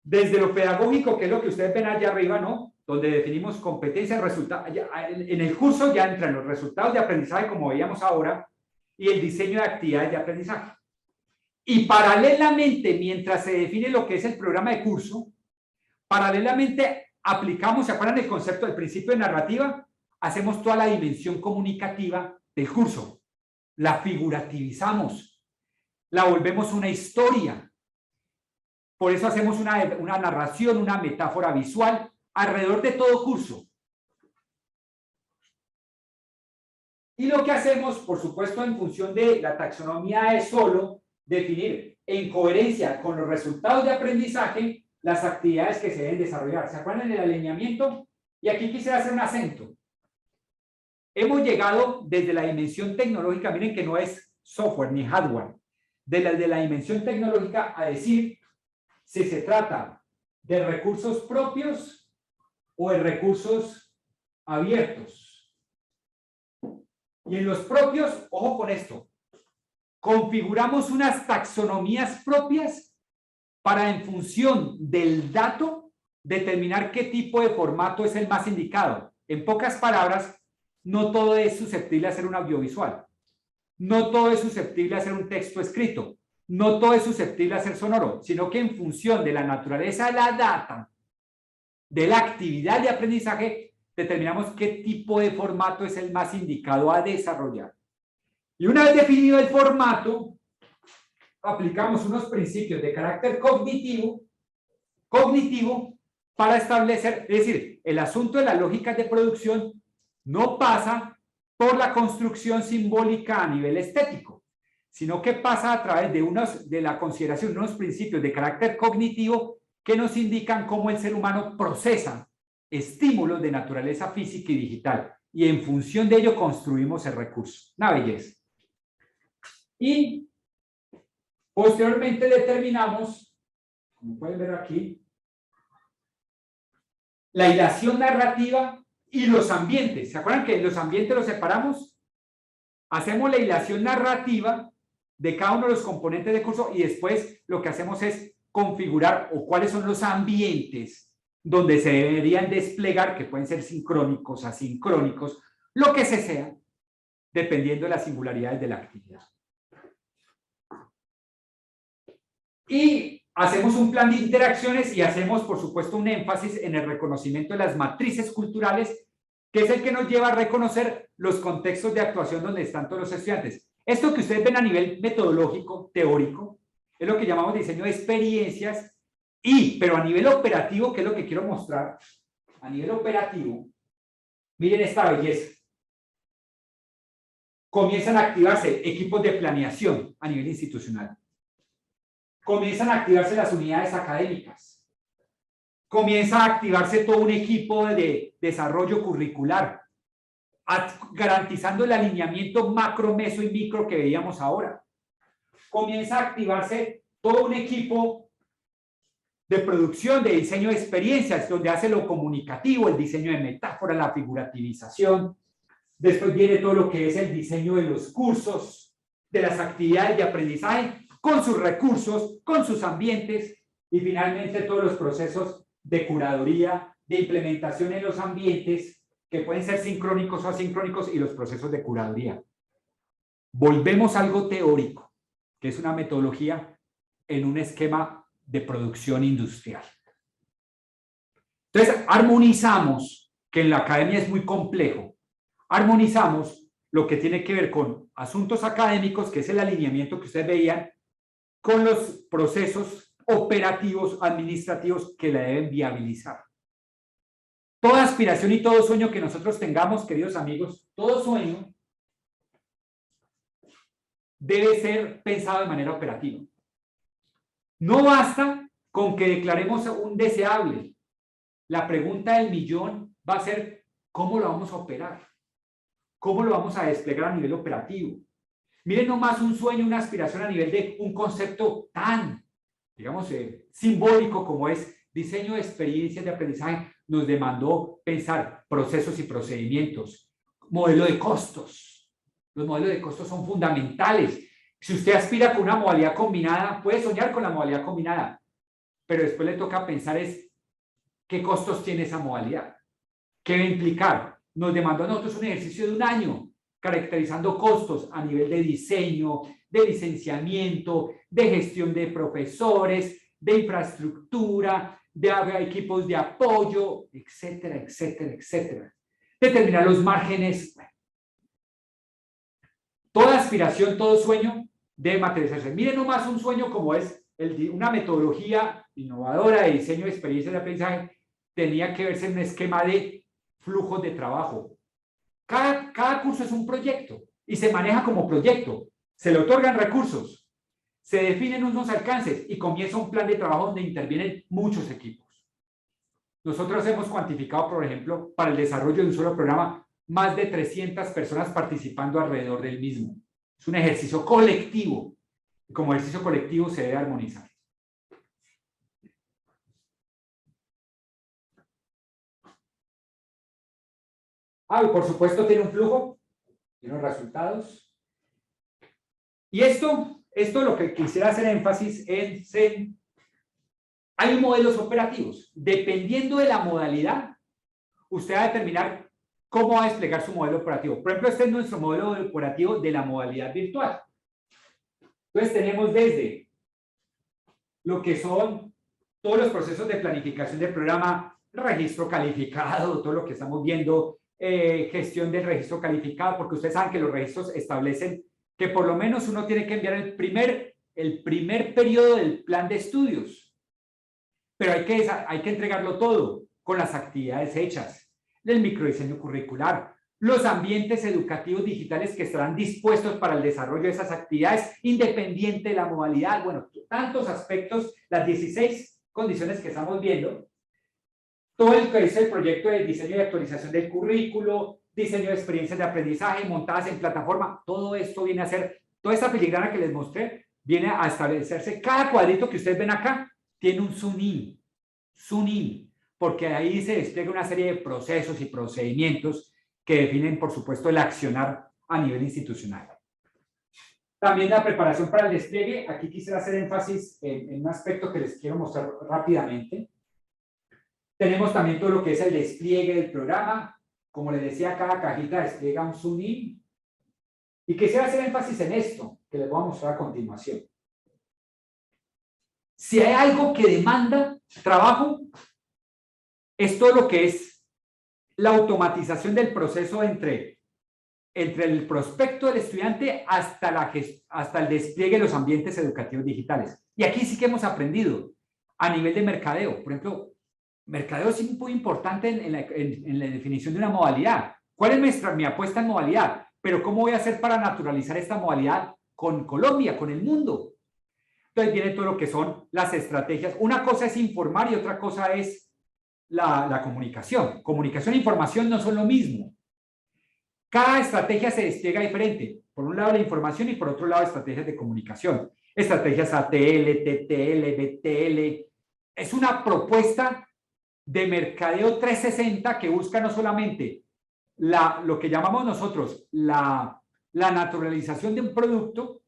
Desde lo pedagógico, que es lo que ustedes ven allá arriba, ¿no? Donde definimos competencias, resultados. En el curso ya entran los resultados de aprendizaje, como veíamos ahora, y el diseño de actividades de aprendizaje. Y paralelamente, mientras se define lo que es el programa de curso, paralelamente aplicamos, ¿se acuerdan del concepto del principio de narrativa? Hacemos toda la dimensión comunicativa del curso. La figurativizamos. La volvemos una historia. Por eso hacemos una narración, una metáfora visual alrededor de todo curso. Y lo que hacemos, por supuesto, en función de la taxonomía es solo definir en coherencia con los resultados de aprendizaje las actividades que se deben desarrollar. ¿Se acuerdan del alineamiento? Y aquí quisiera hacer un acento. Hemos llegado desde la dimensión tecnológica, miren que no es software ni hardware, de la dimensión tecnológica a decir si se trata de recursos propios o de recursos abiertos. Y en los propios, ojo con esto, configuramos unas taxonomías propias para, en función del dato, determinar qué tipo de formato es el más indicado. En pocas palabras, no todo es susceptible a ser un audiovisual. No todo es susceptible a ser un texto escrito. No todo es susceptible a ser sonoro, sino que en función de la naturaleza de la data, de la actividad de aprendizaje, determinamos qué tipo de formato es el más indicado a desarrollar. Y una vez definido el formato, aplicamos unos principios de carácter cognitivo para establecer, es decir, el asunto de las lógicas de producción no pasa por la construcción simbólica a nivel estético, sino que pasa a través de la consideración de unos principios de carácter cognitivo que nos indican cómo el ser humano procesa estímulos de naturaleza física y digital, y en función de ello construimos el recurso. Una belleza. Y posteriormente determinamos, como pueden ver aquí, la hilación narrativa y los ambientes. ¿Se acuerdan que los ambientes los separamos? Hacemos la hilación narrativa de cada uno de los componentes del curso y después lo que hacemos es configurar o cuáles son los ambientes donde se deberían desplegar, que pueden ser sincrónicos, asincrónicos, lo que se sea, dependiendo de las singularidades de la actividad. Y hacemos un plan de interacciones y hacemos, por supuesto, un énfasis en el reconocimiento de las matrices culturales, que es el que nos lleva a reconocer los contextos de actuación donde están todos los estudiantes. Esto que ustedes ven a nivel metodológico, teórico, es lo que llamamos diseño de experiencias, pero a nivel operativo, que es lo que quiero mostrar, a nivel operativo, miren esta belleza. Comienzan a activarse equipos de planeación a nivel institucional. Comienzan a activarse las unidades académicas. Comienza a activarse todo un equipo de desarrollo curricular, garantizando el alineamiento macro, meso y micro que veíamos ahora. Comienza a activarse todo un equipo de producción, de diseño de experiencias, donde hace lo comunicativo, el diseño de metáfora, la figurativización. Después viene todo lo que es el diseño de los cursos, de las actividades de aprendizaje, con sus recursos, con sus ambientes, y finalmente todos los procesos de curaduría, de implementación en los ambientes, que pueden ser sincrónicos o asincrónicos, y los procesos de curaduría. Volvemos a algo teórico, que es una metodología en un esquema de producción industrial. Entonces, armonizamos, que en la academia es muy complejo, armonizamos lo que tiene que ver con asuntos académicos, que es el alineamiento que ustedes veían, con los procesos operativos, administrativos que la deben viabilizar. Toda aspiración y todo sueño que nosotros tengamos, queridos amigos, todo sueño debe ser pensado de manera operativa. No basta con que declaremos un deseable. La pregunta del millón va a ser, ¿cómo lo vamos a operar? ¿Cómo lo vamos a desplegar a nivel operativo? Miren nomás un sueño, una aspiración a nivel de un concepto tan, digamos, simbólico como es diseño de experiencias de aprendizaje. Nos demandó pensar procesos y procedimientos, modelo de costos. Los modelos de costos son fundamentales. Si usted aspira con una modalidad combinada, puede soñar con la modalidad combinada, pero después le toca pensar es qué costos tiene esa modalidad, qué va a implicar. Nos demandó a nosotros un ejercicio de un año, caracterizando costos a nivel de diseño, de licenciamiento, de gestión de profesores, de infraestructura, de equipos de apoyo, etcétera, etcétera, etcétera. Determinar los márgenes. Toda aspiración, todo sueño debe materializarse. Miren nomás un sueño como es una metodología innovadora de diseño de experiencias de aprendizaje, tenía que verse en un esquema de flujos de trabajo. Cada curso es un proyecto y se maneja como proyecto. Se le otorgan recursos, se definen unos alcances y comienza un plan de trabajo donde intervienen muchos equipos. Nosotros hemos cuantificado, por ejemplo, para el desarrollo de un solo programa, más de 300 personas participando alrededor del mismo. Es un ejercicio colectivo. Y como ejercicio colectivo se debe armonizar. Y por supuesto tiene un flujo, tiene unos resultados. Y esto lo que quisiera hacer énfasis es en, hay modelos operativos. Dependiendo de la modalidad, usted va a determinar cómo va a desplegar su modelo operativo. Por ejemplo, este es nuestro modelo operativo de la modalidad virtual. Entonces tenemos desde lo que son todos los procesos de planificación del programa, registro calificado, todo lo que estamos viendo, gestión del registro calificado, porque ustedes saben que los registros establecen que por lo menos uno tiene que enviar el primer periodo del plan de estudios, pero hay que entregarlo todo con las actividades hechas, el microdiseño curricular, los ambientes educativos digitales que estarán dispuestos para el desarrollo de esas actividades, independiente de la modalidad. Bueno, tantos aspectos, las 16 condiciones que estamos viendo, todo el que es el proyecto de diseño y actualización del currículo, diseño de experiencias de aprendizaje montadas en plataforma, todo esto viene a ser, toda esta filigrana que les mostré, viene a establecerse. Cada cuadrito que ustedes ven acá tiene un zoom-in, porque ahí se despliega una serie de procesos y procedimientos que definen, por supuesto, el accionar a nivel institucional. También la preparación para el despliegue. Aquí quisiera hacer énfasis en un aspecto que les quiero mostrar rápidamente. Tenemos también todo lo que es el despliegue del programa. Como les decía, cada cajita despliega un zoom-in. Y quisiera hacer énfasis en esto, que les voy a mostrar a continuación. Si hay algo que demanda trabajo, es todo lo que es la automatización del proceso entre el prospecto del estudiante hasta el despliegue de los ambientes educativos digitales. Y aquí sí que hemos aprendido a nivel de mercadeo. Por ejemplo, mercadeo es muy importante en la definición de una modalidad. ¿Cuál es mi apuesta en modalidad? Pero ¿cómo voy a hacer para naturalizar esta modalidad con Colombia, con el mundo? Entonces viene todo lo que son las estrategias. Una cosa es informar y otra cosa es la comunicación. Comunicación e información no son lo mismo. Cada estrategia se despliega diferente. Por un lado la información y por otro lado estrategias de comunicación. Estrategias ATL, TTL, BTL. Es una propuesta de mercadeo 360 que busca no solamente lo que llamamos nosotros la naturalización de un producto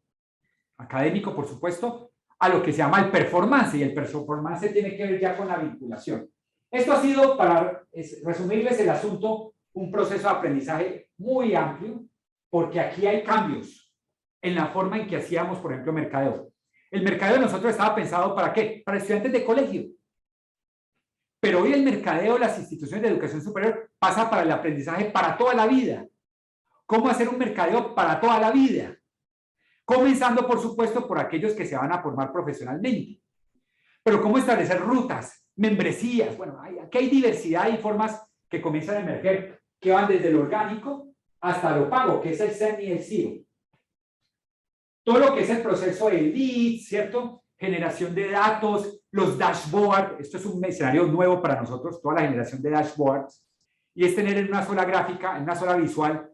académico, por supuesto, a lo que se llama el performance, y el performance tiene que ver ya con la vinculación. Esto ha sido, para resumirles el asunto, un proceso de aprendizaje muy amplio, porque aquí hay cambios en la forma en que hacíamos, por ejemplo, mercadeo. El mercadeo de nosotros estaba pensado ¿para qué? Para estudiantes de colegio. Pero hoy el mercadeo de las instituciones de educación superior pasa para el aprendizaje para toda la vida. ¿Cómo hacer un mercadeo para toda la vida? Comenzando, por supuesto, por aquellos que se van a formar profesionalmente. Pero ¿cómo establecer rutas, membresías? Bueno, aquí hay diversidad y formas que comienzan a emerger, que van desde lo orgánico hasta lo pago, que es el SEM y el CIO. Todo lo que es el proceso de leads, ¿cierto? Generación de datos, los dashboards. Esto es un escenario nuevo para nosotros, toda la generación de dashboards. Y es tener en una sola gráfica, en una sola visual,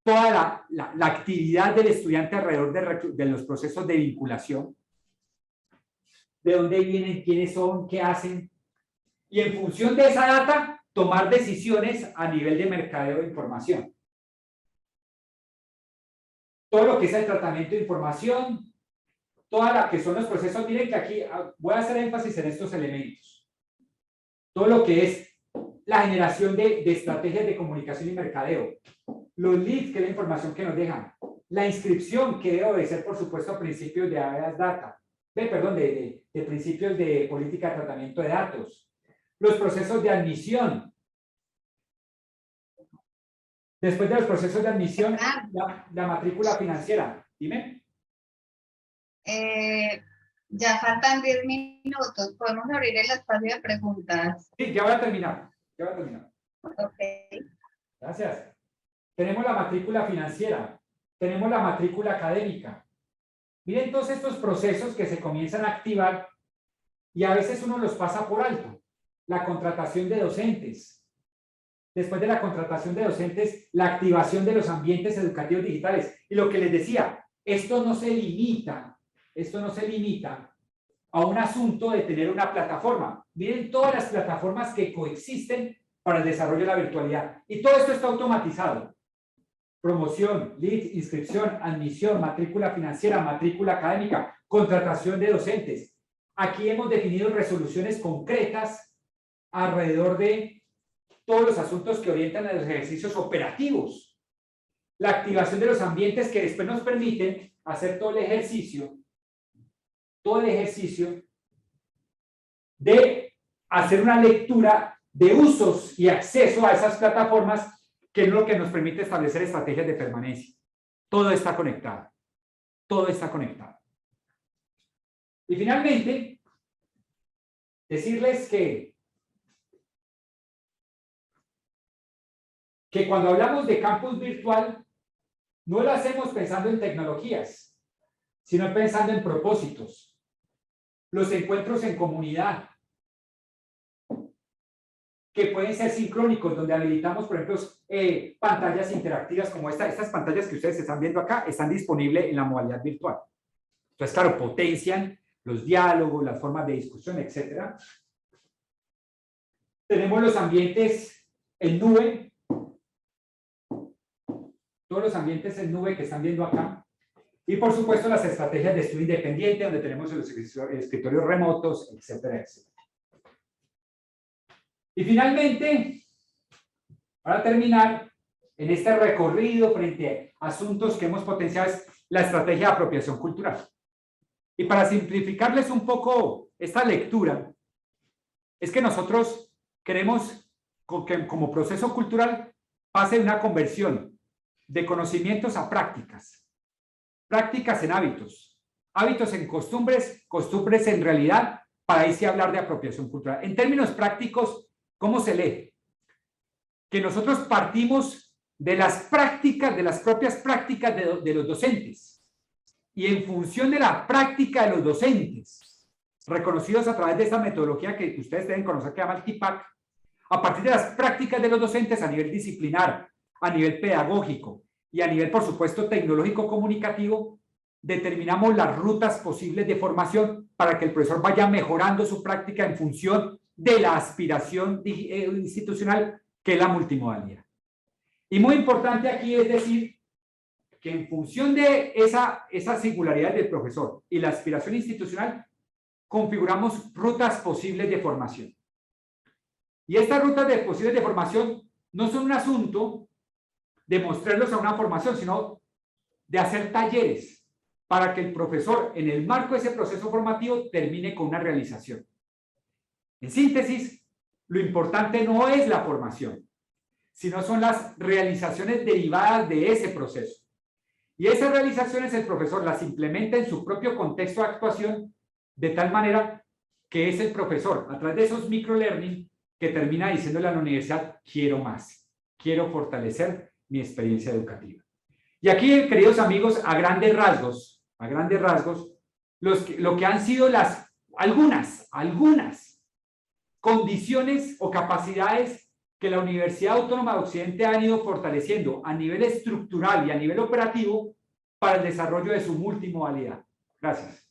toda la actividad del estudiante alrededor de los procesos de vinculación. De dónde vienen, quiénes son, qué hacen. Y en función de esa data, tomar decisiones a nivel de mercadeo de información. Todo lo que es el tratamiento de información, toda la que son los procesos. Miren que aquí voy a hacer énfasis en estos elementos. Todo lo que es la generación de estrategias de comunicación y mercadeo. Los leads, que es la información que nos dejan. La inscripción, que debe obedecer, por supuesto, a principios de Aves Data. De principios de política de tratamiento de datos. Los procesos de admisión. Después de los procesos de admisión, la matrícula financiera. Dime. Ya faltan 10 minutos. ¿Podemos abrir el espacio de preguntas? Sí, ya voy a terminar. Ya voy a terminar. Ok. Gracias. Tenemos la matrícula financiera. Tenemos la matrícula académica. Miren todos estos procesos que se comienzan a activar y a veces uno los pasa por alto. La contratación de docentes. Después de la contratación de docentes, la activación de los ambientes educativos digitales. Y lo que les decía, esto no se limita a un asunto de tener una plataforma. Miren todas las plataformas que coexisten para el desarrollo de la virtualidad. Y todo esto está automatizado. Promoción, lead, inscripción, admisión, matrícula financiera, matrícula académica, contratación de docentes. Aquí hemos definido resoluciones concretas alrededor de todos los asuntos que orientan a los ejercicios operativos. La activación de los ambientes que después nos permiten hacer todo el ejercicio de hacer una lectura de usos y acceso a esas plataformas, que es lo que nos permite establecer estrategias de permanencia. Todo está conectado. Todo está conectado. Y finalmente, decirles que cuando hablamos de campus virtual, no lo hacemos pensando en tecnologías, sino pensando en propósitos. Los encuentros en comunidad, que pueden ser sincrónicos, donde habilitamos, por ejemplo, pantallas interactivas como estas pantallas que ustedes están viendo acá, están disponibles en la modalidad virtual. Entonces, claro, potencian los diálogos, las formas de discusión, etc. Tenemos los ambientes en nube, todos los ambientes en nube que están viendo acá. Y, por supuesto, las estrategias de estudio independiente, donde tenemos los escritorios remotos, etcétera, etcétera. Y finalmente, para terminar, en este recorrido frente a asuntos que hemos potenciado es la estrategia de apropiación cultural. Y para simplificarles un poco esta lectura, es que nosotros queremos que como proceso cultural pase una conversión de conocimientos a prácticas, prácticas en hábitos, hábitos en costumbres, costumbres en realidad, para ahí sí hablar de apropiación cultural. En términos prácticos, ¿cómo se lee? Que nosotros partimos de las prácticas, de las propias prácticas de los docentes, y en función de la práctica de los docentes, reconocidos a través de esta metodología que ustedes deben conocer, que se llama el TIPAC, a partir de las prácticas de los docentes a nivel disciplinar, a nivel pedagógico y a nivel, por supuesto, tecnológico-comunicativo, determinamos las rutas posibles de formación para que el profesor vaya mejorando su práctica en función de la aspiración institucional, que es la multimodalidad. Y muy importante aquí es decir que en función de esa singularidad del profesor y la aspiración institucional, configuramos rutas posibles de formación. Y estas rutas posibles de formación no son un asunto de mostrarlos a una formación, sino de hacer talleres para que el profesor, en el marco de ese proceso formativo, termine con una realización. En síntesis, lo importante no es la formación, sino son las realizaciones derivadas de ese proceso. Y esas realizaciones el profesor las implementa en su propio contexto de actuación, de tal manera que es el profesor, a través de esos microlearning, que termina diciéndole a la universidad: quiero más, quiero fortalecer mi experiencia educativa. Y aquí, queridos amigos, a grandes rasgos, lo que han sido algunas condiciones o capacidades que la Universidad Autónoma de Occidente ha ido fortaleciendo a nivel estructural y a nivel operativo para el desarrollo de su multimodalidad. Gracias.